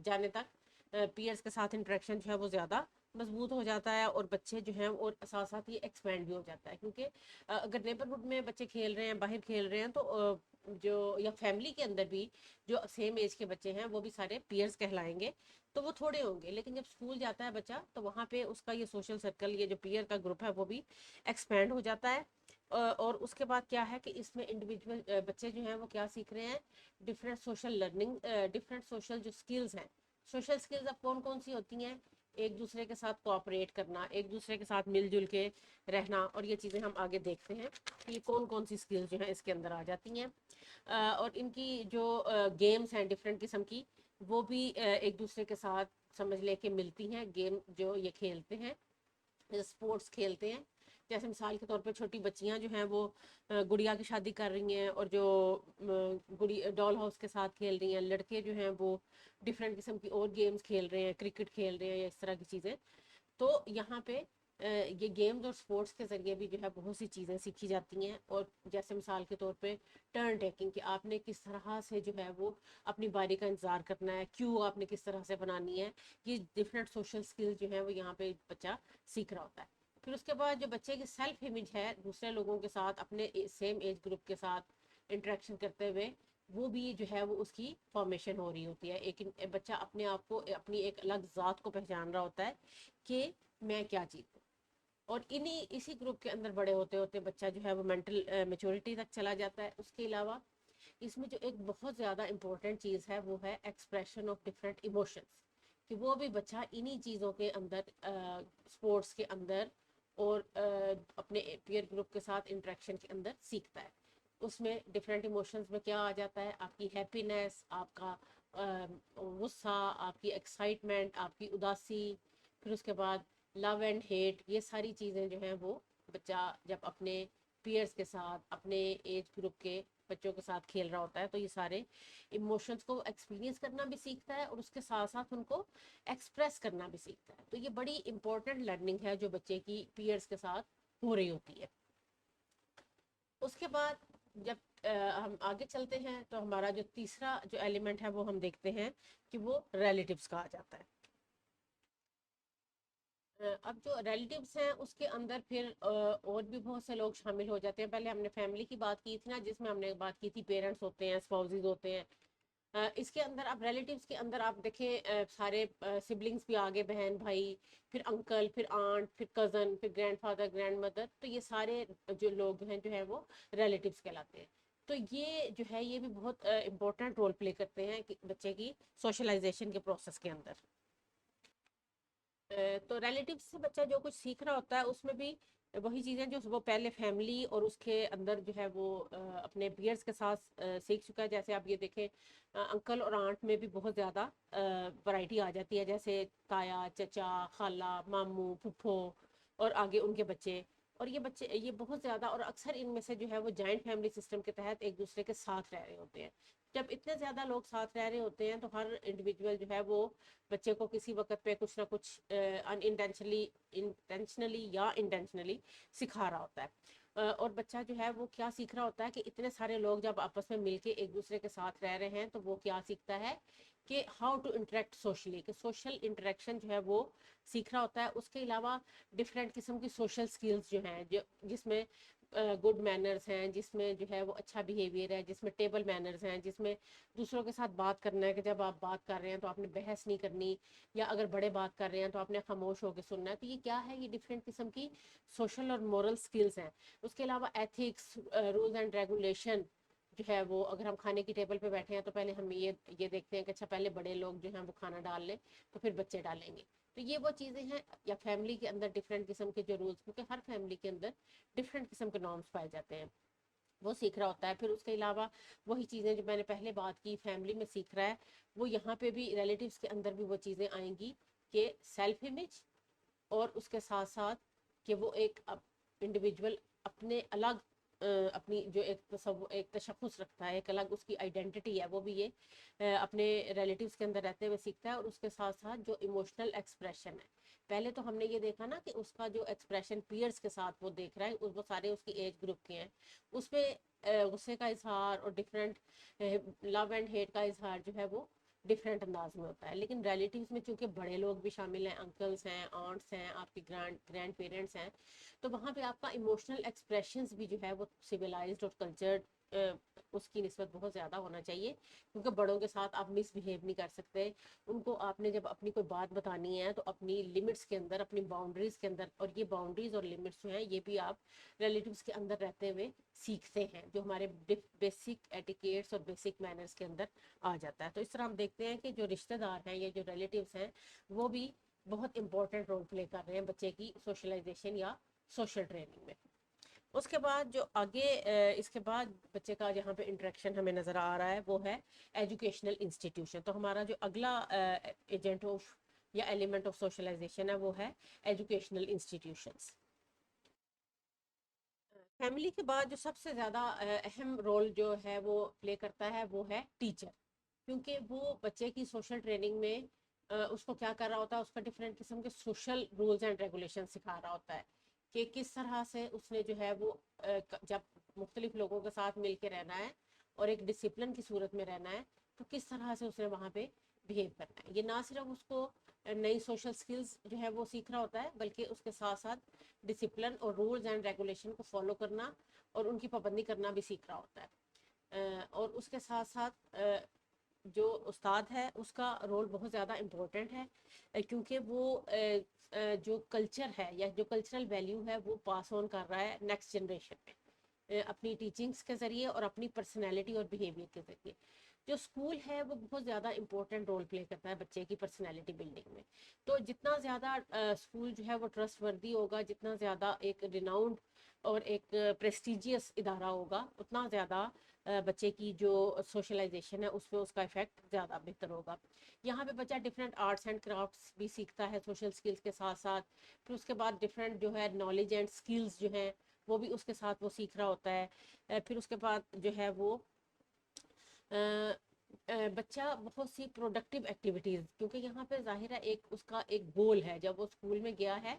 جانے تک پیئرس کے ساتھ انٹریکشن جو ہے وہ زیادہ مضبوط ہو جاتا ہے، اور بچے جو ہیں اور ساتھ ساتھ یہ ایکسپینڈ بھی ہو جاتا ہے، کیونکہ اگر نیبرہڈ میں بچے کھیل رہے ہیں، باہر کھیل رہے ہیں، تو جو یا فیملی کے اندر بھی جو سیم ایج کے بچے ہیں وہ بھی سارے پیئرس کہلائیں گے، تو وہ تھوڑے ہوں گے، لیکن جب اسکول جاتا ہے بچہ تو وہاں پہ اس کا یہ سوشل سرکل، یہ جو پیئر کا گروپ ہے وہ بھی ایکسپینڈ ہو جاتا ہے، اور اس کے بعد کیا ہے کہ اس میں انڈیویجول بچے جو ہیں وہ کیا سیکھ رہے ہیں، different social learning, different social جو سکلز ہیں، سوشل سکلز اب کون کون سی ہوتی ہیں، ایک دوسرے کے ساتھ کوآپریٹ کرنا، ایک دوسرے کے ساتھ مل جل کے رہنا، اور یہ چیزیں ہم آگے دیکھتے ہیں کہ یہ کون کون سی سکلز جو ہیں اس کے اندر آ جاتی ہیں، اور ان کی جو گیمز ہیں ڈفرینٹ قسم کی، وہ بھی ایک دوسرے کے ساتھ سمجھ لے کے ملتی ہیں، گیم جو یہ کھیلتے ہیں، اسپورٹس کھیلتے ہیں، جیسے مثال کے طور پہ چھوٹی بچیاں جو ہیں وہ گڑیا کی شادی کر رہی ہیں، اور جو گڑی ڈال ہاؤس کے ساتھ کھیل رہی ہیں، لڑکے جو ہیں وہ ڈفرینٹ قسم کی اور گیمز کھیل رہے ہیں، کرکٹ کھیل رہے ہیں، یا اس طرح کی چیزیں، تو یہاں پہ یہ گیمز اور سپورٹس کے ذریعے بھی جو ہے بہت سی چیزیں سیکھی جاتی ہیں، اور جیسے مثال کے طور پہ ٹرن ٹیکنگ، کہ آپ نے کس طرح سے جو ہے وہ اپنی باری کا انتظار کرنا ہے، کیوں آپ نے کس طرح سے بنانی ہے، یہ ڈفرینٹ سوشل سکل جو ہیں وہ یہاں پہ بچہ سیکھ رہا ہوتا ہے۔ پھر اس کے بعد جو بچے کی سیلف امیج ہے، دوسرے لوگوں کے ساتھ، اپنے سیم ایج گروپ کے ساتھ انٹریکشن کرتے ہوئے، وہ بھی جو ہے وہ اس کی فارمیشن ہو رہی ہوتی ہے، ایک بچہ اپنے آپ کو، اپنی ایک الگ ذات کو پہچان رہا ہوتا ہے کہ میں کیا چیز ہوں، اور اسی گروپ کے اندر بڑے ہوتے ہوتے بچہ جو ہے وہ مینٹل میچورٹی تک چلا جاتا ہے۔ اس کے علاوہ اس میں جو ایک بہت زیادہ امپورٹنٹ چیز ہے وہ ہے ایکسپریشن آف ڈفرینٹ ایموشنس، کہ وہ بھی بچہ انہی چیزوں کے اندر، اسپورٹس کے اندر، اور اپنے پیئر گروپ کے ساتھ انٹریکشن کے اندر سیکھتا ہے۔ اس میں ڈفرینٹ ایموشنز میں کیا آ جاتا ہے، آپ کی ہیپینس، آپ کا غصہ، آپ کی ایکسائٹمنٹ، آپ کی اداسی، پھر اس کے بعد لو اینڈ ہیٹ، یہ ساری چیزیں جو ہیں وہ بچہ جب اپنے پیئرس کے ساتھ، اپنے ایج گروپ کے بچوں کے ساتھ کھیل رہا ہوتا ہے، تو یہ سارے ایموشنز کو ایکسپیرینس کرنا بھی سیکھتا ہے، اور اس کے ساتھ ساتھ ان کو ایکسپریس کرنا بھی سیکھتا ہے، تو یہ بڑی امپورٹنٹ لرننگ ہے جو بچے کی پیئرس کے ساتھ ہو رہی ہوتی ہے۔ اس کے بعد جب ہم آگے چلتے ہیں تو ہمارا جو تیسرا جو ایلیمنٹ ہے وہ ہم دیکھتے ہیں کہ وہ ریلیٹیوز کا آ جاتا ہے۔ اب جو ریلیٹیوز ہیں اس کے اندر پھر اور بھی بہت سے لوگ شامل ہو جاتے ہیں۔ پہلے ہم نے فیملی کی بات کی تھی نا، جس میں ہم نے بات کی تھی پیرنٹس ہوتے ہیں، اسپاؤزز ہوتے ہیں، اس کے اندر اب ریلیٹیوز کے اندر آپ دیکھیں سارے سبلنگس بھی آگے، بہن بھائی، پھر انکل، پھر آنٹ، پھر کزن، پھر گرینڈ فادر، گرینڈ مدر، تو یہ سارے جو لوگ ہیں جو ہے وہ ریلیٹیوز کہلاتے ہیں۔ تو یہ جو ہے یہ بھی بہت امپورٹنٹ رول پلے کرتے ہیں کہ بچے کی سوشلائزیشن کے پروسیس کے اندر۔ تو ریلیٹیو سے بچہ جو کچھ سیکھ رہا ہوتا ہے اس میں بھی وہی چیزیں جو وہ پہلے فیملی اور اس کے اندر جو ہے وہ اپنے پیئرس کے ساتھ سیکھ چکا ہے۔ جیسے آپ یہ دیکھیں انکل اور آنٹ میں بھی بہت زیادہ ورائٹی آ جاتی ہے، جیسے تایا، چچا، خالہ، ماموں، پھپھو، اور آگے ان کے بچے، اور یہ بچے یہ بہت زیادہ، اور اکثر ان میں سے جو ہے وہ جوائنٹ فیملی سسٹم کے تحت ایک دوسرے کے ساتھ رہ رہے ہوتے ہیں۔ جب اتنے زیادہ لوگ ساتھ رہ رہے ہوتے ہیں تو ہر انڈیویجول جو ہے وہ بچے کو کسی وقت پہ کچھ نہ کچھ انٹینشنلی یا انٹینشنلی سکھا رہا ہوتا ہے، اور بچہ جو ہے وہ کیا سیکھ رہا ہوتا ہے کہ اتنے سارے لوگ جب آپس میں مل کے ایک دوسرے کے ساتھ رہ رہے ہیں تو وہ کیا سیکھتا ہے کہ ہاؤ ٹو انٹریکٹ سوشلی، کہ سوشل انٹریکشن جو ہے وہ سیکھ رہا ہوتا ہے۔ اس کے علاوہ ڈفرینٹ قسم کی سوشل سکلز جو ہیں، جس میں گڈ مینرز ہیں، جس میں جو ہے وہ اچھا بیہیویئر ہے، جس میں ٹیبل مینرز ہیں، جس میں دوسروں کے ساتھ بات کرنا ہے، کہ جب آپ بات کر رہے ہیں تو آپ نے بحث نہیں کرنی، یا اگر بڑے بات کر رہے ہیں تو آپ نے خاموش ہو کے سننا ہے۔ تو یہ کیا ہے، یہ ڈفرینٹ قسم کی سوشل اور مورل سکلز ہیں۔ اس کے علاوہ ایتھکس، رولز اینڈ ریگولیشن جو ہے وہ، اگر ہم کھانے کی ٹیبل پہ بیٹھے ہیں تو پہلے ہم یہ دیکھتے ہیں کہ اچھا پہلے بڑے لوگ جو ہیں وہ کھانا ڈال لیں تو پھر بچے ڈالیں گے۔ تو یہ وہ چیزیں ہیں، یا فیملی کے اندر ڈفرینٹ قسم کے جو رولز، کیونکہ ہر فیملی کے اندر ڈفرینٹ قسم کے نارمس پائے جاتے ہیں، وہ سیکھ رہا ہوتا ہے۔ پھر اس کے علاوہ وہی چیزیں جو میں نے پہلے بات کی فیملی میں سیکھ رہا ہے، وہ یہاں پہ بھی ریلیٹیوز کے اندر بھی وہ چیزیں آئیں گی، کہ سیلف امیج، اور اس کے ساتھ ساتھ کہ وہ ایک انڈیویجول اپنے الگ اپنی جو ایک تشخص رکھتا ہے، ایک الگ اس کی آئیڈینٹی ہے، وہ بھی یہ اپنے ریلیٹیوز کے اندر رہتے ہوئے سیکھتا ہے، اور اس کے ساتھ ساتھ جو ایموشنل ایکسپریشن ہے، پہلے تو ہم نے یہ دیکھا نا کہ اس کا جو ایکسپریشن پیئرس کے ساتھ وہ دیکھ رہا ہے، وہ سارے اس کی ایج گروپ کے ہیں، اس پہ غصے کا اظہار اور ڈفرینٹ لو اینڈ ہیٹ کا اظہار جو ہے وہ ڈفرینٹ انداز میں ہوتا ہے. لیکن ریلیٹیوز میں چونکہ بڑے لوگ بھی شامل ہیں، انکلس ہیں، آنٹس ہیں، آپ کی گرینڈ پیرنٹس ہیں، تو وہاں پہ آپ کا ایموشنل ایکسپریشنز بھی جو ہے وہ سویلائزڈ اور کلچرڈ اس کی نسبت بہت زیادہ ہونا چاہیے. کیونکہ بڑوں کے ساتھ آپ مس بہیو نہیں کر سکتے. ان کو آپ نے جب اپنی کوئی بات بتانی ہے تو اپنی لمٹس کے اندر، اپنی باؤنڈریز کے اندر، اور یہ باؤنڈریز اور لمٹس جو ہیں یہ بھی آپ ریلیٹیوز کے اندر رہتے ہوئے سیکھتے ہیں، جو ہمارے بیسک ایٹیکیٹس اور بیسک مینرز کے اندر آ جاتا ہے. تو اس طرح ہم دیکھتے ہیں کہ جو رشتہ دار ہیں یا جو ریلیٹیوز ہیں وہ بھی بہت امپورٹنٹ رول پلے کر رہے ہیں بچے کی سوشلائزیشن یا سوشل ٹریننگ میں. اس کے بعد جو آگے اس کے بعد بچے کا جہاں پہ انٹریکشن ہمیں نظر آ رہا ہے وہ ہے ایجوکیشنل انسٹیٹیوشن. تو ہمارا جو اگلا ایجنٹ آف یا ایلیمنٹ آف سوشلائزیشن ہے وہ ہے ایجوکیشنل انسٹیٹیوشنس. فیملی کے بعد جو سب سے زیادہ اہم رول جو ہے وہ پلے کرتا ہے وہ ہے ٹیچر. کیونکہ وہ بچے کی سوشل ٹریننگ میں اس کو کیا کر رہا ہوتا ہے، اس کا ڈفرینٹ قسم کے سوشل رولز اینڈ ریگولیشن سکھا رہا ہوتا ہے کہ کس طرح سے اس نے جو ہے وہ جب مختلف لوگوں کے ساتھ مل کے رہنا ہے اور ایک ڈسپلن کی صورت میں رہنا ہے تو کس طرح سے اس نے وہاں پہ بہیو کرنا ہے. یہ نہ صرف اس کو نئی سوشل سکلز جو ہے وہ سیکھ رہا ہوتا ہے بلکہ اس کے ساتھ ساتھ ڈسپلن اور رولز اینڈ ریگولیشن کو فالو کرنا اور ان کی پابندی کرنا بھی سیکھ رہا ہوتا ہے. اور اس کے ساتھ ساتھ جو استاد ہے اس کا رول بہت زیادہ امپورٹنٹ ہے کیونکہ وہ جو کلچر ہے یا جو کلچرل ویلیو ہے وہ پاس آن کر رہا ہے نیکسٹ جنریشن میں اپنی ٹیچنگس کے ذریعے اور اپنی پرسنالٹی اور بیہیویئر کے ذریعے. جو اسکول ہے وہ بہت زیادہ امپورٹنٹ رول پلے کرتا ہے بچے کی پرسنالٹی بلڈنگ میں. تو جتنا زیادہ اسکول جو ہے وہ ٹرسٹ وردی ہوگا، جتنا زیادہ ایک ریناؤنڈ اور ایک پریسٹیجیس ادارہ ہوگا، اتنا زیادہ بچے کی جو سوشلائزیشن ہے اس پہ اس کا افیکٹ زیادہ بہتر ہوگا. یہاں پہ بچہ ڈفرینٹ آرٹس اینڈ کرافٹس بھی سیکھتا ہے سوشل سکلز کے ساتھ ساتھ. پھر اس کے بعد ڈفرینٹ جو ہے نالج اینڈ سکلز جو ہیں وہ بھی اس کے ساتھ وہ سیکھ رہا ہوتا ہے. پھر اس کے بعد جو ہے وہ بچہ بہت سی پروڈکٹیو ایکٹیویٹیز، کیونکہ یہاں پہ ظاہر ہے ایک اس کا ایک گول ہے. جب وہ اسکول میں گیا ہے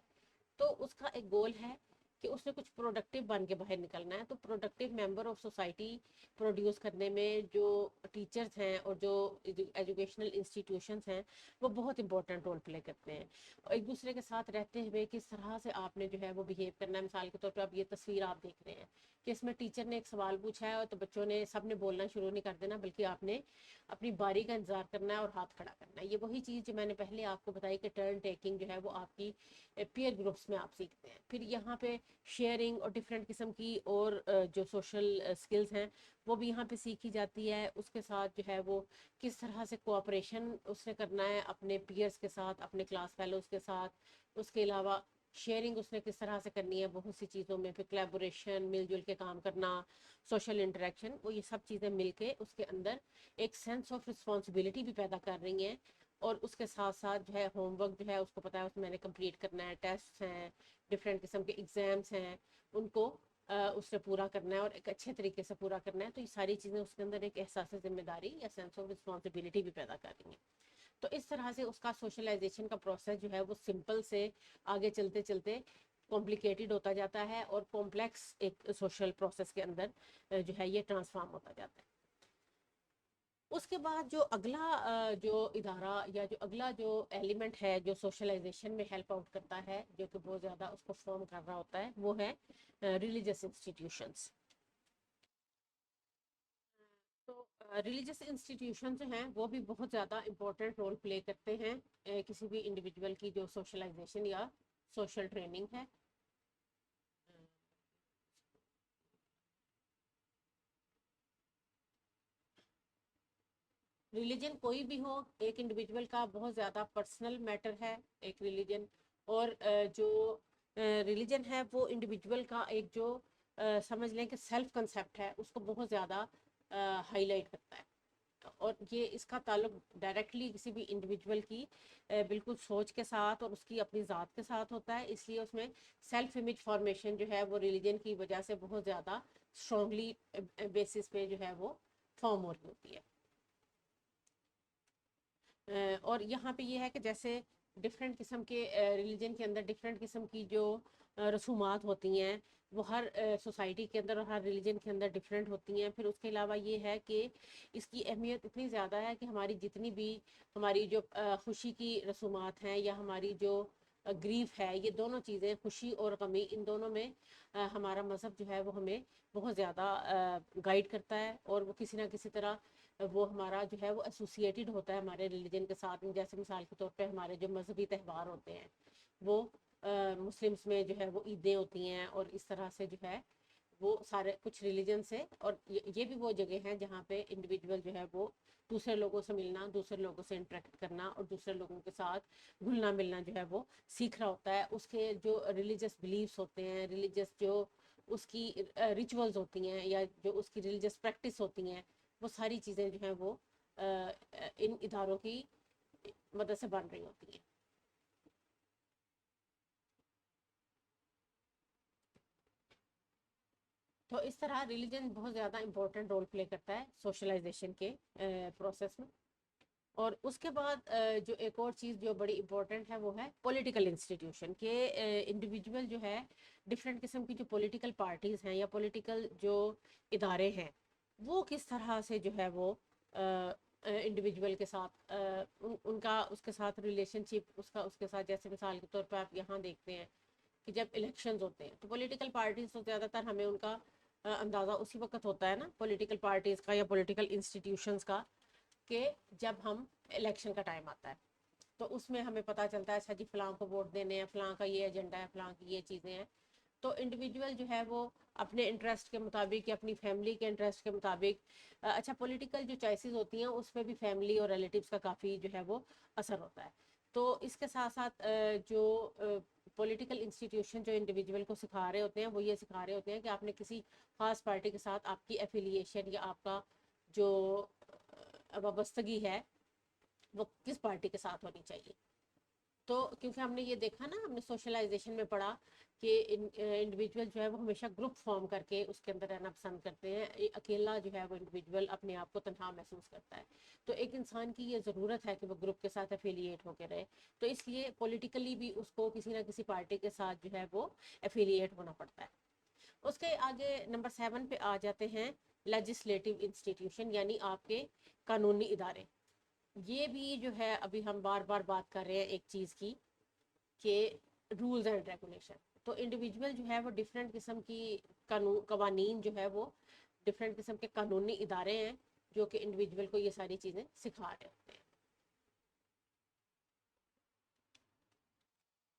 تو اس کا ایک گول ہے کہ اس نے کچھ پروڈکٹیو بن کے باہر نکلنا ہے. تو productive member of society produce کرنے میں جو ٹیچرز ہیں اور جو ایجوکیشنل انسٹیٹیوشنز ہیں وہ بہت امپورٹنٹ رول پلے کرتے ہیں. ایک دوسرے کے ساتھ رہتے ہوئے کس طرح سے آپ نے جو ہے وہ بیہیو کرنا ہے. مثال کے طور پہ اب یہ تصویر آپ دیکھ رہے ہیں کہ اس میں ٹیچر نے ایک سوال پوچھا ہے تو بچوں نے سب نے بولنا شروع نہیں کر دینا بلکہ آپ نے اپنی باری کا انتظار کرنا ہے اور ہاتھ کھڑا کرنا ہے. یہ وہی چیز جو میں نے پہلے آپ کو بتائی کہ ٹرن ٹیکنگ جو ہے وہ آپ کی پیئر گروپس میں آپ سیکھتے ہیں. پھر یہاں پہ شیئرنگ اور ڈفرینٹ قسم کی اور جو سوشل سکلز ہیں وہ بھی یہاں پہ سیکھی جاتی ہے. اس کے ساتھ جو ہے وہ کس طرح سے کوآپریشن اس نے کرنا ہے اپنے پیئرس کے ساتھ، اپنے کلاس فیلوز کے ساتھ. اس کے علاوہ شیئرنگ اس نے کس طرح سے کرنی ہے بہت سی چیزوں میں. پھر کولیبوریشن، مل جل کے کام کرنا، سوشل انٹریکشن، وہ یہ سب چیزیں مل کے اس کے اندر ایک سینس آف رسپانسبلٹی بھی پیدا کر رہی ہیں. اور اس کے ساتھ ساتھ جو ہے ہوم ورک جو ہے اس کو پتا ہے اس میں نے کمپلیٹ کرنا ہے، ٹیسٹ ہیں، ڈفرینٹ قسم کے ایگزامس ہیں، ان کو اس سے پورا کرنا ہے اور ایک اچھے طریقے سے پورا کرنا ہے. تو یہ ساری چیزیں اس کے اندر ایک احساس ذمہ داری یا سینس آف رسپانسبلٹی بھی پیدا کر رہی ہیں. تو اس طرح سے اس کا سوشلائزیشن کا پروسیس جو ہے وہ سمپل سے آگے چلتے چلتے کمپلیکیٹڈ ہوتا جاتا ہے اور کمپلیکس ایک سوشل پروسیس کے اندر جو ہے یہ ٹرانسفارم ہوتا جاتا ہے. اس کے بعد جو اگلا جو ادارہ یا جو اگلا جو ایلیمنٹ ہے جو سوشلائزیشن میں ہیلپ آؤٹ کرتا ہے، جو کہ بہت زیادہ اس کو فارم کر رہا ہوتا ہے، وہ ہے ریلیجیس انسٹیٹیوشنس. تو ریلیجیس انسٹیٹیوشن جو ہیں وہ بھی بہت زیادہ امپورٹنٹ رول پلے کرتے ہیں کسی بھی انڈیویجول کی جو سوشلائزیشن یا سوشل ٹریننگ ہے. ریلیجن کوئی بھی ہو، ایک انڈیویجول کا بہت زیادہ پرسنل میٹر ہے ایک ریلیجن. اور جو ریلیجن ہے وہ انڈیویجول کا ایک جو سمجھ لیں کہ سیلف کنسیپٹ ہے اس کو بہت زیادہ ہائی لائٹ کرتا ہے. اور یہ اس کا تعلق ڈائریکٹلی کسی بھی انڈیویجول کی بالکل سوچ کے ساتھ اور اس کی اپنی ذات کے ساتھ ہوتا ہے. اس لیے اس میں سیلف امیج فارمیشن جو ہے وہ ریلیجن کی وجہ سے بہت زیادہ اسٹرانگلی بیسس پہ جو ہے وہ فارم ہو رہی ہوتی ہے. اور یہاں پہ یہ ہے کہ جیسے ڈفرینٹ قسم کے ریلیجن کے اندر ڈفرینٹ قسم کی جو رسومات ہوتی ہیں وہ ہر سوسائٹی کے اندر اور ہر ریلیجن کے اندر ڈفرینٹ ہوتی ہیں. پھر اس کے علاوہ یہ ہے کہ اس کی اہمیت اتنی زیادہ ہے کہ ہماری جتنی بھی ہماری جو خوشی کی رسومات ہیں یا ہماری جو گریف ہے، یہ دونوں چیزیں خوشی اور غمی ان دونوں میں ہمارا مذہب جو ہے وہ ہمیں بہت زیادہ گائیڈ کرتا ہے، اور وہ کسی نہ کسی طرح وہ ہمارا جو ہے وہ ایسوسیٹیڈ ہوتا ہے ہمارے ریلیجن کے ساتھ. جیسے مثال کے طور پہ ہمارے جو مذہبی تہوار ہوتے ہیں وہ مسلمس میں جو ہے وہ عیدیں ہوتی ہیں، اور اس طرح سے جو ہے وہ سارے کچھ ریلیجن سے، اور یہ بھی وہ جگہ ہیں جہاں پہ انڈیویجول جو ہے وہ دوسرے لوگوں سے ملنا، دوسرے لوگوں سے انٹریکٹ کرنا اور دوسرے لوگوں کے ساتھ گھلنا ملنا جو ہے وہ سیکھ رہا ہوتا ہے. اس کے جو ریلیجس بلیفس ہوتے ہیں، ریلیجس جو اس کی ریچولز ہوتی ہیں یا جو اس کی ریلیجس پریکٹس ہوتی ہیں، وہ ساری چیزیں جو ہیں وہ ان اداروں کی مدد سے بن رہی ہوتی ہیں. تو اس طرح ریلیجن بہت زیادہ امپورٹنٹ رول پلے کرتا ہے سوشلائزیشن کے پروسیس میں. اور اس کے بعد جو ایک اور چیز جو بڑی امپورٹنٹ ہے وہ ہے پولیٹیکل انسٹیٹیوشن کے انڈیویجول جو ہے ڈفرینٹ قسم کی جو پولیٹیکل پارٹیز ہیں یا پولیٹیکل جو ادارے ہیں وہ کس طرح سے جو ہے وہ انڈیویجول کے ساتھ ان کا اس کے ساتھ ریلیشن شپ اس کے ساتھ، جیسے مثال کے طور پہ آپ یہاں دیکھتے ہیں کہ جب الیکشنز ہوتے ہیں تو پولیٹیکل پارٹیز تو زیادہ تر ہمیں ان کا اندازہ اسی وقت ہوتا ہے نا، پولیٹیکل پارٹیز کا یا پولیٹیکل انسٹیٹیوشنز کا، کہ جب ہم الیکشن کا ٹائم آتا ہے تو اس میں ہمیں پتہ چلتا ہے اچھا جی فلاں کو ووٹ دینے ہیں، فلاں کا یہ ایجنڈا ہے، فلاں کی یہ چیزیں ہیں. تو انڈیویجول جو ہے وہ اپنے انٹرسٹ کے مطابق یا اپنی فیملی کے انٹرسٹ کے مطابق اچھا پولیٹیکل جو چوائسیز ہوتی ہیں اس میں بھی فیملی اور ریلیٹیوز کا کافی جو ہے وہ اثر ہوتا ہے. تو اس کے ساتھ ساتھ جو پولیٹیکل انسٹیٹیوشن جو انڈیویجول کو سکھا رہے ہوتے ہیں وہ یہ سکھا رہے ہوتے ہیں کہ آپ نے کسی خاص پارٹی کے ساتھ آپ کی ایفیلیشن یا آپ کا جو وابستگی ہے وہ کس پارٹی کے ساتھ ہونی چاہیے. تو کیونکہ ہم نے یہ دیکھا نا، ہم نے سوشلائزیشن میں پڑھا کہ انڈیویجول جو ہے وہ ہمیشہ گروپ فارم کر کے اس کے اندر رہنا پسند کرتے ہیں. اکیلا جو ہے وہ انڈیویجول اپنے آپ کو تنہا محسوس کرتا ہے. تو ایک انسان کی یہ ضرورت ہے کہ وہ گروپ کے ساتھ ایفیلیٹ ہو کے رہے. تو اس لیے پولیٹیکلی بھی اس کو کسی نہ کسی پارٹی کے ساتھ جو ہے وہ ایفیلیٹ ہونا پڑتا ہے. اس کے آگے نمبر 7 پہ آ جاتے ہیں لیجسلیٹو انسٹیٹیوشن، یعنی آپ کے قانونی ادارے. یہ بھی جو ہے ابھی ہم بار بار بات کر رہے ہیں ایک چیز کی کہ رولز اینڈ ریگولیشن. تو انڈیویجول جو ہے وہ ڈفرینٹ قسم کی قوانین جو ہے وہ ڈفرینٹ قسم کے قانونی ادارے ہیں جو کہ انڈیویجول کو یہ ساری چیزیں سکھا رہے ہوتے ہیں.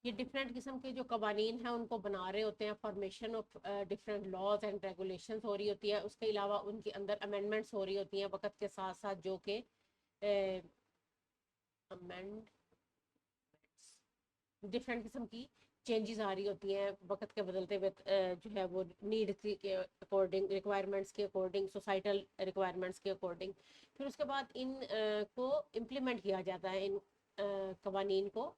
یہ ڈفرینٹ قسم کے جو قوانین ہیں ان کو بنا رہے ہوتے ہیں. Formation of different laws and regulations ہو رہی ہوتی ہے. اس کے علاوہ ان کے اندر امینڈمنٹس ہو رہی ہوتی ہیں وقت کے ساتھ ساتھ، جو کہ امینڈ ڈفرینٹ قسم کی چینجز آ رہی ہوتی ہیں وقت کے بدلتے ہوئے جو ہے وہ نیڈ کے اکارڈنگ، ریکوائرمنٹس کے اکارڈنگ، سوسائٹل ریکوائرمنٹس کے اکارڈنگ. پھر اس کے بعد ان کو امپلیمنٹ کیا جاتا ہے، ان قوانین کو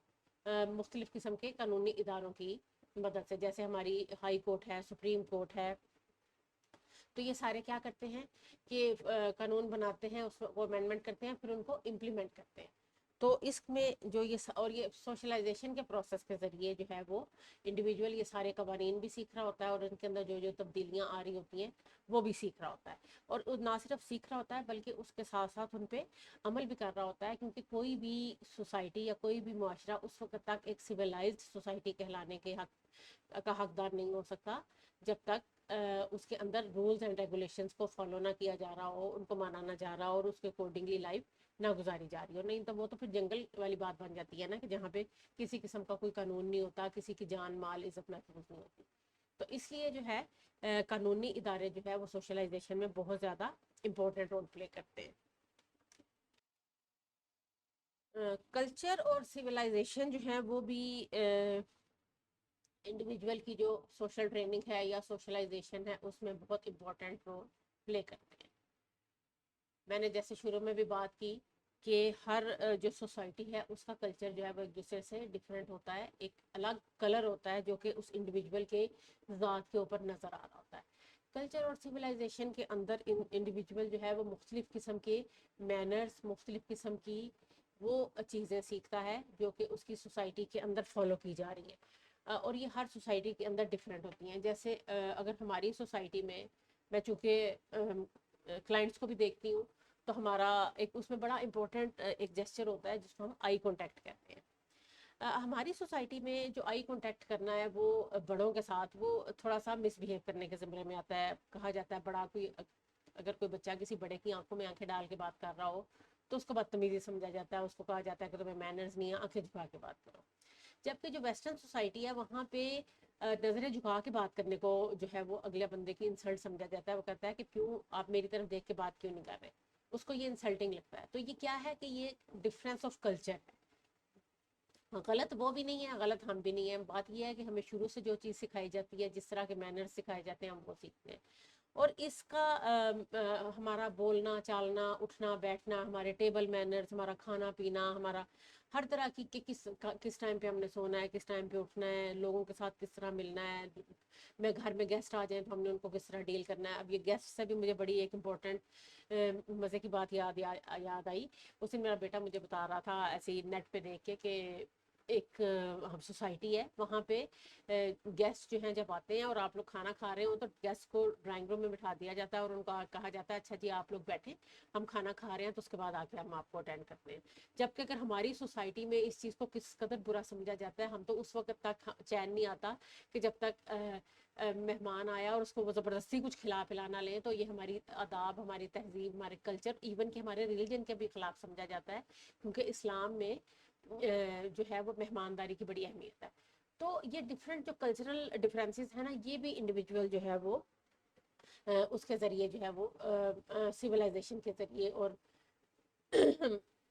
مختلف قسم کے قانونی اداروں کی مدد سے. جیسے ہماری ہائی کورٹ ہے، سپریم کورٹ ہے. تو یہ سارے کیا کرتے ہیں کہ قانون بناتے ہیں، اس کو امینڈمنٹ کرتے ہیں، پھر ان کو امپلیمنٹ کرتے ہیں. تو اس میں جو یہ اور یہ سوشلائزیشن کے پروسیس کے ذریعے جو ہے وہ انڈیویجول یہ سارے قوانین بھی سیکھ رہا ہوتا ہے، اور ان کے اندر جو جو تبدیلیاں آ رہی ہوتی ہیں وہ بھی سیکھ رہا ہوتا ہے. اور نہ صرف سیکھ رہا ہوتا ہے بلکہ اس کے ساتھ ساتھ ان پہ عمل بھی کر رہا ہوتا ہے. کیونکہ کوئی بھی سوسائٹی یا کوئی بھی معاشرہ اس وقت تک ایک سویلائزڈ سوسائٹی کہلانے کے حق کا حقدار نہیں ہو سکتا جب تک اس کے اندر رولز اینڈ ریگولیشنز کو فالو نہ کیا جا رہا ہو، ان کو مانا نہ جا رہا ہو، اور اس کے اکارڈنگلی لائف نہ گزاری جا رہی ہو. نہیں تو وہ تو پھر جنگل والی بات بن جاتی ہے نا، کہ جہاں پہ کسی قسم کا کوئی قانون نہیں ہوتا، کسی کی جان مال عزت محفوظ نہیں ہوتی. تو اس لیے جو ہے قانونی ادارے جو ہے وہ سوشلائزیشن میں بہت زیادہ امپورٹنٹ رول پلے کرتے ہیں. کلچر اور سویلائزیشن جو ہے وہ بھی انڈیویجول کی جو سوشل ٹریننگ ہے یا سوشلائزیشن ہے اس میں بہت امپورٹنٹ رول پلے کرتے ہیں. میں نے جیسے شروع میں بھی بات کی کہ ہر جو سوسائٹی ہے اس کا کلچر جو ہے وہ ایک دوسرے سے ڈفرینٹ ہوتا ہے. ایک الگ کلر ہوتا ہے جو کہ اس انڈیویجول کے ذات کے اوپر نظر آ رہا ہوتا ہے. کلچر اور سویلائزیشن کے اندر انڈیویجول جو ہے وہ مختلف قسم کے مینرز، مختلف قسم کی وہ چیزیں سیکھتا ہے جو کہ اس کی سوسائٹی کے اندر فالو کی جا رہی ہیں، اور یہ ہر سوسائٹی کے اندر ڈفرینٹ ہوتی ہیں. جیسے اگر ہماری سوسائٹی میں چونکہ کلائنٹس کو بھی دیکھتی ہوں، تو ہمارا ایک اس میں بڑا امپورٹنٹ ایک جیسچر ہوتا ہے جس کو ہم آئی کانٹیکٹ کہتے ہیں. ہماری سوسائٹی میں جو آئی کانٹیکٹ کرنا ہے وہ بڑوں کے ساتھ وہ تھوڑا سا مس بہیو کرنے کے زمرے میں آتا ہے. کہا جاتا ہے بڑا کوئی اگر کوئی بچہ کسی بڑے کی آنکھوں میں آنکھیں ڈال کے بات کر رہا ہو تو اس کو بدتمیزی سمجھا جاتا ہے، اس کو کہا جاتا ہے کہ تمہیں مینرز نہیں ہے، آنکھیں جھکا کے بات کرو. جبکہ جو ویسٹرن سوسائٹی ہے وہاں پہ نظریں جھکا کے بات کرنے کو جو ہے وہ اگلے بندے کی انسلٹ سمجھا جاتا ہے. وہ کہتا ہے کہ کیوں آپ میری طرف دیکھ کے بات کیوں نہیں کر رہے، اس کو یہ انسلٹنگ لگتا ہے. تو یہ کیا ہے کہ یہ ڈفرینس آف کلچر ہے. غلط وہ بھی نہیں ہے، غلط ہم بھی نہیں ہیں. بات یہ ہے کہ ہمیں شروع سے جو چیز سکھائی جاتی ہے، جس طرح کے مینرز سکھائے جاتے ہیں، ہم وہ سیکھتے ہیں. اور اس کا ہمارا بولنا چالنا اٹھنا بیٹھنا، ہمارے ٹیبل مینرز، ہمارا کھانا پینا، ہمارا ہر طرح کی کہ کس ٹائم پہ ہم نے سونا ہے، کس ٹائم پہ اٹھنا ہے، لوگوں کے ساتھ کس طرح ملنا ہے. میں گھر میں گیسٹ آ جائیں تو ہم نے ان کو کس طرح ڈیل کرنا ہے. اب یہ گیسٹ سے بھی مجھے بڑی ایک امپورٹنٹ مزے کی بات یاد آئی. اس دن میرا بیٹا مجھے بتا رہا تھا ایسے ہی نیٹ پہ دیکھ کے کہ ایک سوسائٹی ہے وہاں پہ گیسٹ جو ہیں جب آتے ہیں اور آپ لوگ کھانا کھا رہے ہو تو گیسٹ کو ڈرائنگ روم میں بٹھا دیا جاتا ہے اور ان کو کہا جاتا ہے اچھا جی آپ لوگ بیٹھیں، ہم کھانا کھا رہے ہیں تو اس کے بعد آ کے ہم آپ کو اٹینڈ کرتے ہیں. جبکہ اگر ہماری سوسائٹی میں اس چیز کو کس قدر برا سمجھا جاتا ہے، ہم تو اس وقت تک چین نہیں آتا کہ جب تک مہمان آیا اور اس کو وہ زبردستی کچھ کھلا پلا نہ لیں. تو یہ ہماری آداب، ہماری تہذیب، ہمارے کلچر، ایون کہ ہمارے ریلیجن کے بھی خلاف سمجھا جاتا ہے، کیونکہ اسلام میں جو ہے وہ مہمانداری کی بڑی اہمیت ہے. تو یہ ڈفرینٹ جو کلچرل ڈفرینسز ہیں نا، یہ بھی انڈیویجول جو ہے وہ اس کے ذریعے جو ہے وہ سویلائزیشن کے ذریعے اور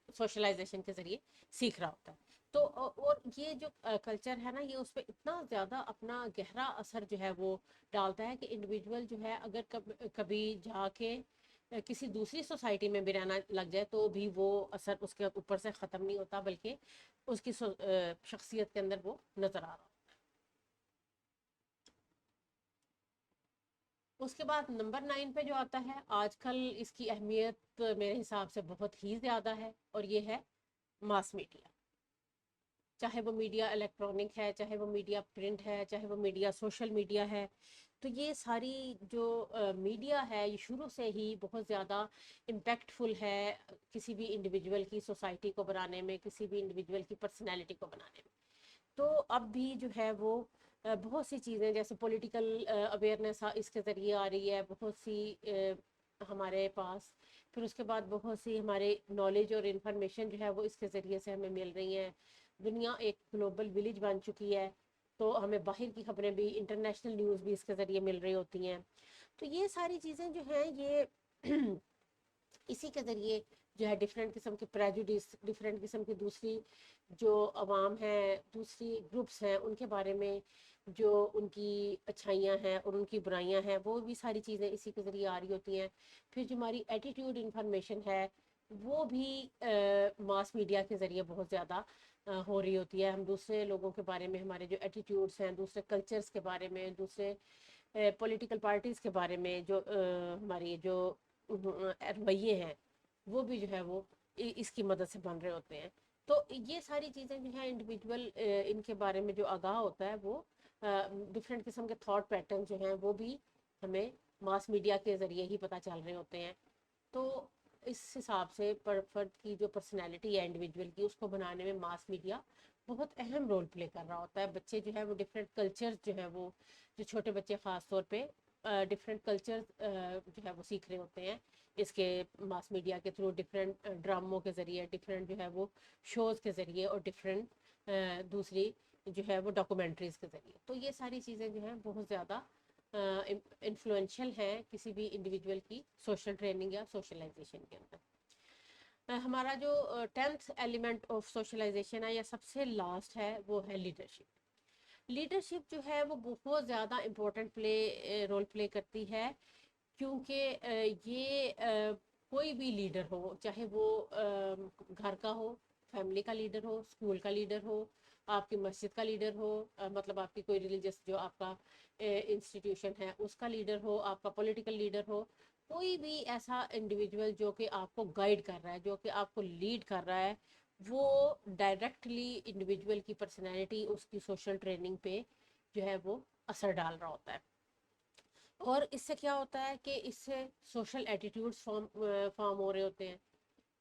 سوشلائزیشن کے ذریعے سیکھ رہا ہوتا ہے. تو اور یہ جو کلچر ہے نا، یہ اس پہ اتنا زیادہ اپنا گہرا اثر جو ہے وہ ڈالتا ہے کہ انڈیویجول جو ہے اگر کبھی جا کے کسی دوسری سوسائٹی میں بھی رہنا لگ جائے تو بھی وہ اثر اس کے اوپر سے ختم نہیں ہوتا، بلکہ اس کی شخصیت کے اندر وہ نظر آ رہا. اس کے بعد نمبر 9 پہ جو آتا ہے، آج کل اس کی اہمیت میرے حساب سے بہت ہی زیادہ ہے، اور یہ ہے ماس میڈیا. چاہے وہ میڈیا الیکٹرانک ہے، چاہے وہ میڈیا پرنٹ ہے، چاہے وہ میڈیا سوشل میڈیا ہے. تو یہ ساری جو میڈیا ہے یہ شروع سے ہی بہت زیادہ امپیکٹ فل ہے کسی بھی انڈیویجول کی سوسائٹی کو بنانے میں، کسی بھی انڈیویجول کی پرسنالٹی کو بنانے میں. تو اب بھی جو ہے وہ بہت سی چیزیں جیسے پولیٹیکل اویئرنیس اس کے ذریعے آ رہی ہے بہت سی ہمارے پاس. پھر اس کے بعد بہت سی ہمارے نالج اور انفارمیشن جو ہے وہ اس کے ذریعے سے ہمیں مل رہی ہیں. دنیا ایک گلوبل ولیج بن چکی ہے، تو ہمیں باہر کی خبریں بھی، انٹرنیشنل نیوز بھی اس کے ذریعے مل رہی ہوتی ہیں. تو یہ ساری چیزیں جو ہیں یہ اسی کے ذریعے جو ہے ڈفرینٹ قسم کے پریجوڈس، ڈفرینٹ قسم کی دوسری جو عوام ہیں، دوسری گروپس ہیں، ان کے بارے میں جو ان کی اچھائیاں ہیں اور ان کی برائیاں ہیں، وہ بھی ساری چیزیں اسی کے ذریعے آ رہی ہوتی ہیں. پھر جو ہماری ایٹیٹیوڈ انفارمیشن ہے وہ بھی ماس میڈیا کے ذریعے بہت زیادہ ہو رہی ہوتی ہے. ہم دوسرے لوگوں کے بارے میں، ہمارے جو ایٹیٹیوڈس ہیں، دوسرے کلچرز کے بارے میں، دوسرے پولیٹیکل پارٹیز کے بارے میں جو ہماری جو رویے ہیں وہ بھی جو ہے وہ اس کی مدد سے بن رہے ہوتے ہیں. تو یہ ساری چیزیں جو ہیں انڈیویجول ان کے بارے میں جو آگاہ ہوتا ہے وہ ڈفرینٹ قسم کے تھاٹ پیٹرن جو ہیں وہ بھی ہمیں ماس میڈیا کے ذریعے ہی پتہ چل رہے ہوتے ہیں. تو اس حساب سے فرد کی جو پرسنالٹی ہے انڈیویجول کی، اس کو بنانے میں ماس میڈیا بہت اہم رول پلے کر رہا ہوتا ہے. بچے جو ہے وہ ڈفرینٹ کلچر جو ہے وہ جو چھوٹے بچے خاص طور پہ ڈفرینٹ کلچر جو ہے وہ سیکھ رہے ہوتے ہیں اس کے ماس میڈیا کے تھرو، ڈفرینٹ ڈراموں کے ذریعے، ڈفرینٹ جو ہے وہ شوز کے ذریعے، اور ڈفرینٹ دوسری جو ہے وہ ڈاکومنٹریز کے ذریعے. تو یہ ساری چیزیں جو ہیں بہت زیادہ انفلوئنشل ہیں کسی بھی انڈیویجول کی سوشل ٹریننگ یا سوشلائزیشن کے اندر. ہمارا جو 10th ایلیمنٹ آف سوشلائزیشن ہے یا سب سے لاسٹ ہے وہ ہے لیڈرشپ. لیڈرشپ جو ہے وہ بہت زیادہ امپورٹنٹ رول پلے کرتی ہے، کیونکہ یہ کوئی بھی لیڈر ہو، چاہے وہ گھر کا ہو، فیملی کا لیڈر ہو، اسکول کا لیڈر ہو، آپ کی مسجد کا لیڈر ہو، مطلب آپ کی کوئی ریلیجس جو آپ کا انسٹیٹیوشن ہے اس کا لیڈر ہو، آپ کا پولیٹیکل لیڈر ہو، کوئی بھی ایسا انڈیویجول جو کہ آپ کو گائیڈ کر رہا ہے، جو کہ آپ کو لیڈ کر رہا ہے، وہ ڈائریکٹلی انڈیویجول کی پرسنالٹی اس کی سوشل ٹریننگ پہ جو ہے وہ اثر ڈال رہا ہوتا ہے. اور اس سے کیا ہوتا ہے کہ اس سے سوشل ایٹیٹیوڈس فارم ہو رہے ہوتے ہیں.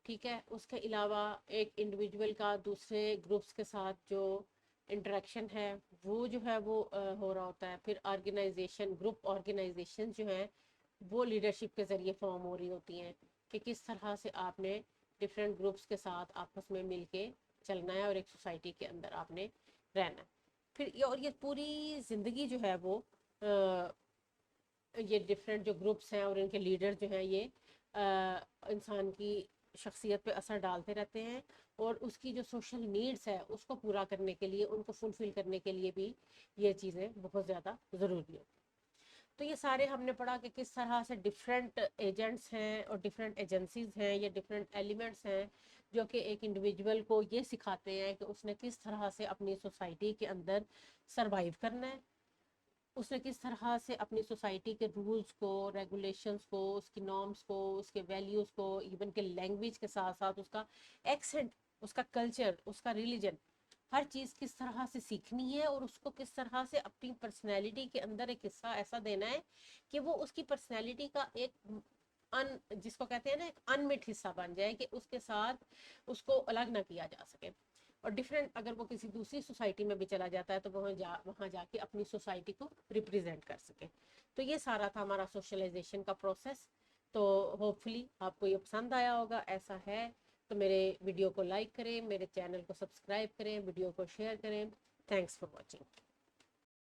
ٹھیک ہے. اس کے علاوہ ایک انڈیویجول کا دوسرے گروپس کے ساتھ جو انٹریکشن ہے وہ جو ہے وہ ہو رہا ہوتا ہے. پھر آرگنائزیشن گروپ آرگنائزیشن جو ہیں وہ لیڈرشپ کے ذریعے فارم ہو رہی ہوتی ہیں کہ کس طرح سے آپ نے ڈفرینٹ گروپس کے ساتھ آپس میں مل کے چلنا ہے اور ایک سوسائٹی کے اندر آپ نے رہنا ہے. پھر یہ پوری زندگی جو ہے وہ یہ ڈفرینٹ جو گروپس ہیں اور ان کے لیڈر جو ہیں یہ انسان کی شخصیت پہ اثر ڈالتے رہتے ہیں اور اس کی جو سوشل نیڈس ہے اس کو پورا کرنے کے لیے ان کو فلفل کرنے کے لیے بھی یہ چیزیں بہت زیادہ ضروری ہوتی ہیں. تو یہ سارے ہم نے پڑھا کہ کس طرح سے ڈفرینٹ ایجنٹس ہیں اور ڈفرینٹ ایجنسیز ہیں یا ڈفرینٹ ایلیمنٹس ہیں جو کہ ایک انڈیویجول کو یہ سکھاتے ہیں کہ اس نے کس طرح سے اپنی سوسائٹی کے اندر سروائیو کرنا ہے. اس نے کس طرح سے اپنی سوسائٹی کے رولز کو ریگولیشنز کو اس کی نارمز کو اس کے ویلیوز کو ایون کہ لینگویج کے ساتھ ساتھ اس کا ایکسنٹ اس کا کلچر اس کا ریلیجن ہر چیز کس طرح سے سیکھنی ہے اور اس کو کس طرح سے اپنی پرسنالٹی کے اندر ایک حصہ ایسا دینا ہے کہ وہ اس کی پرسنالٹی کا ایک جس کو کہتے ہیں نا ایک انمٹ حصہ بن جائے کہ اس کے ساتھ اس کو الگ نہ کیا جا سکے. اور ڈفرینٹ اگر وہ کسی دوسری سوسائٹی میں بھی چلا جاتا ہے تو وہاں جا کے اپنی سوسائٹی کو ریپرزینٹ کر سکے. تو یہ سارا تھا ہمارا سوشلائزیشن کا پروسیس. تو ہوپ فلی آپ کو یہ پسند آیا ہوگا. ایسا ہے تو میرے ویڈیو کو لائک کریں, میرے چینل کو سبسکرائب کریں, ویڈیو کو شیئر کریں. Thanks for watching.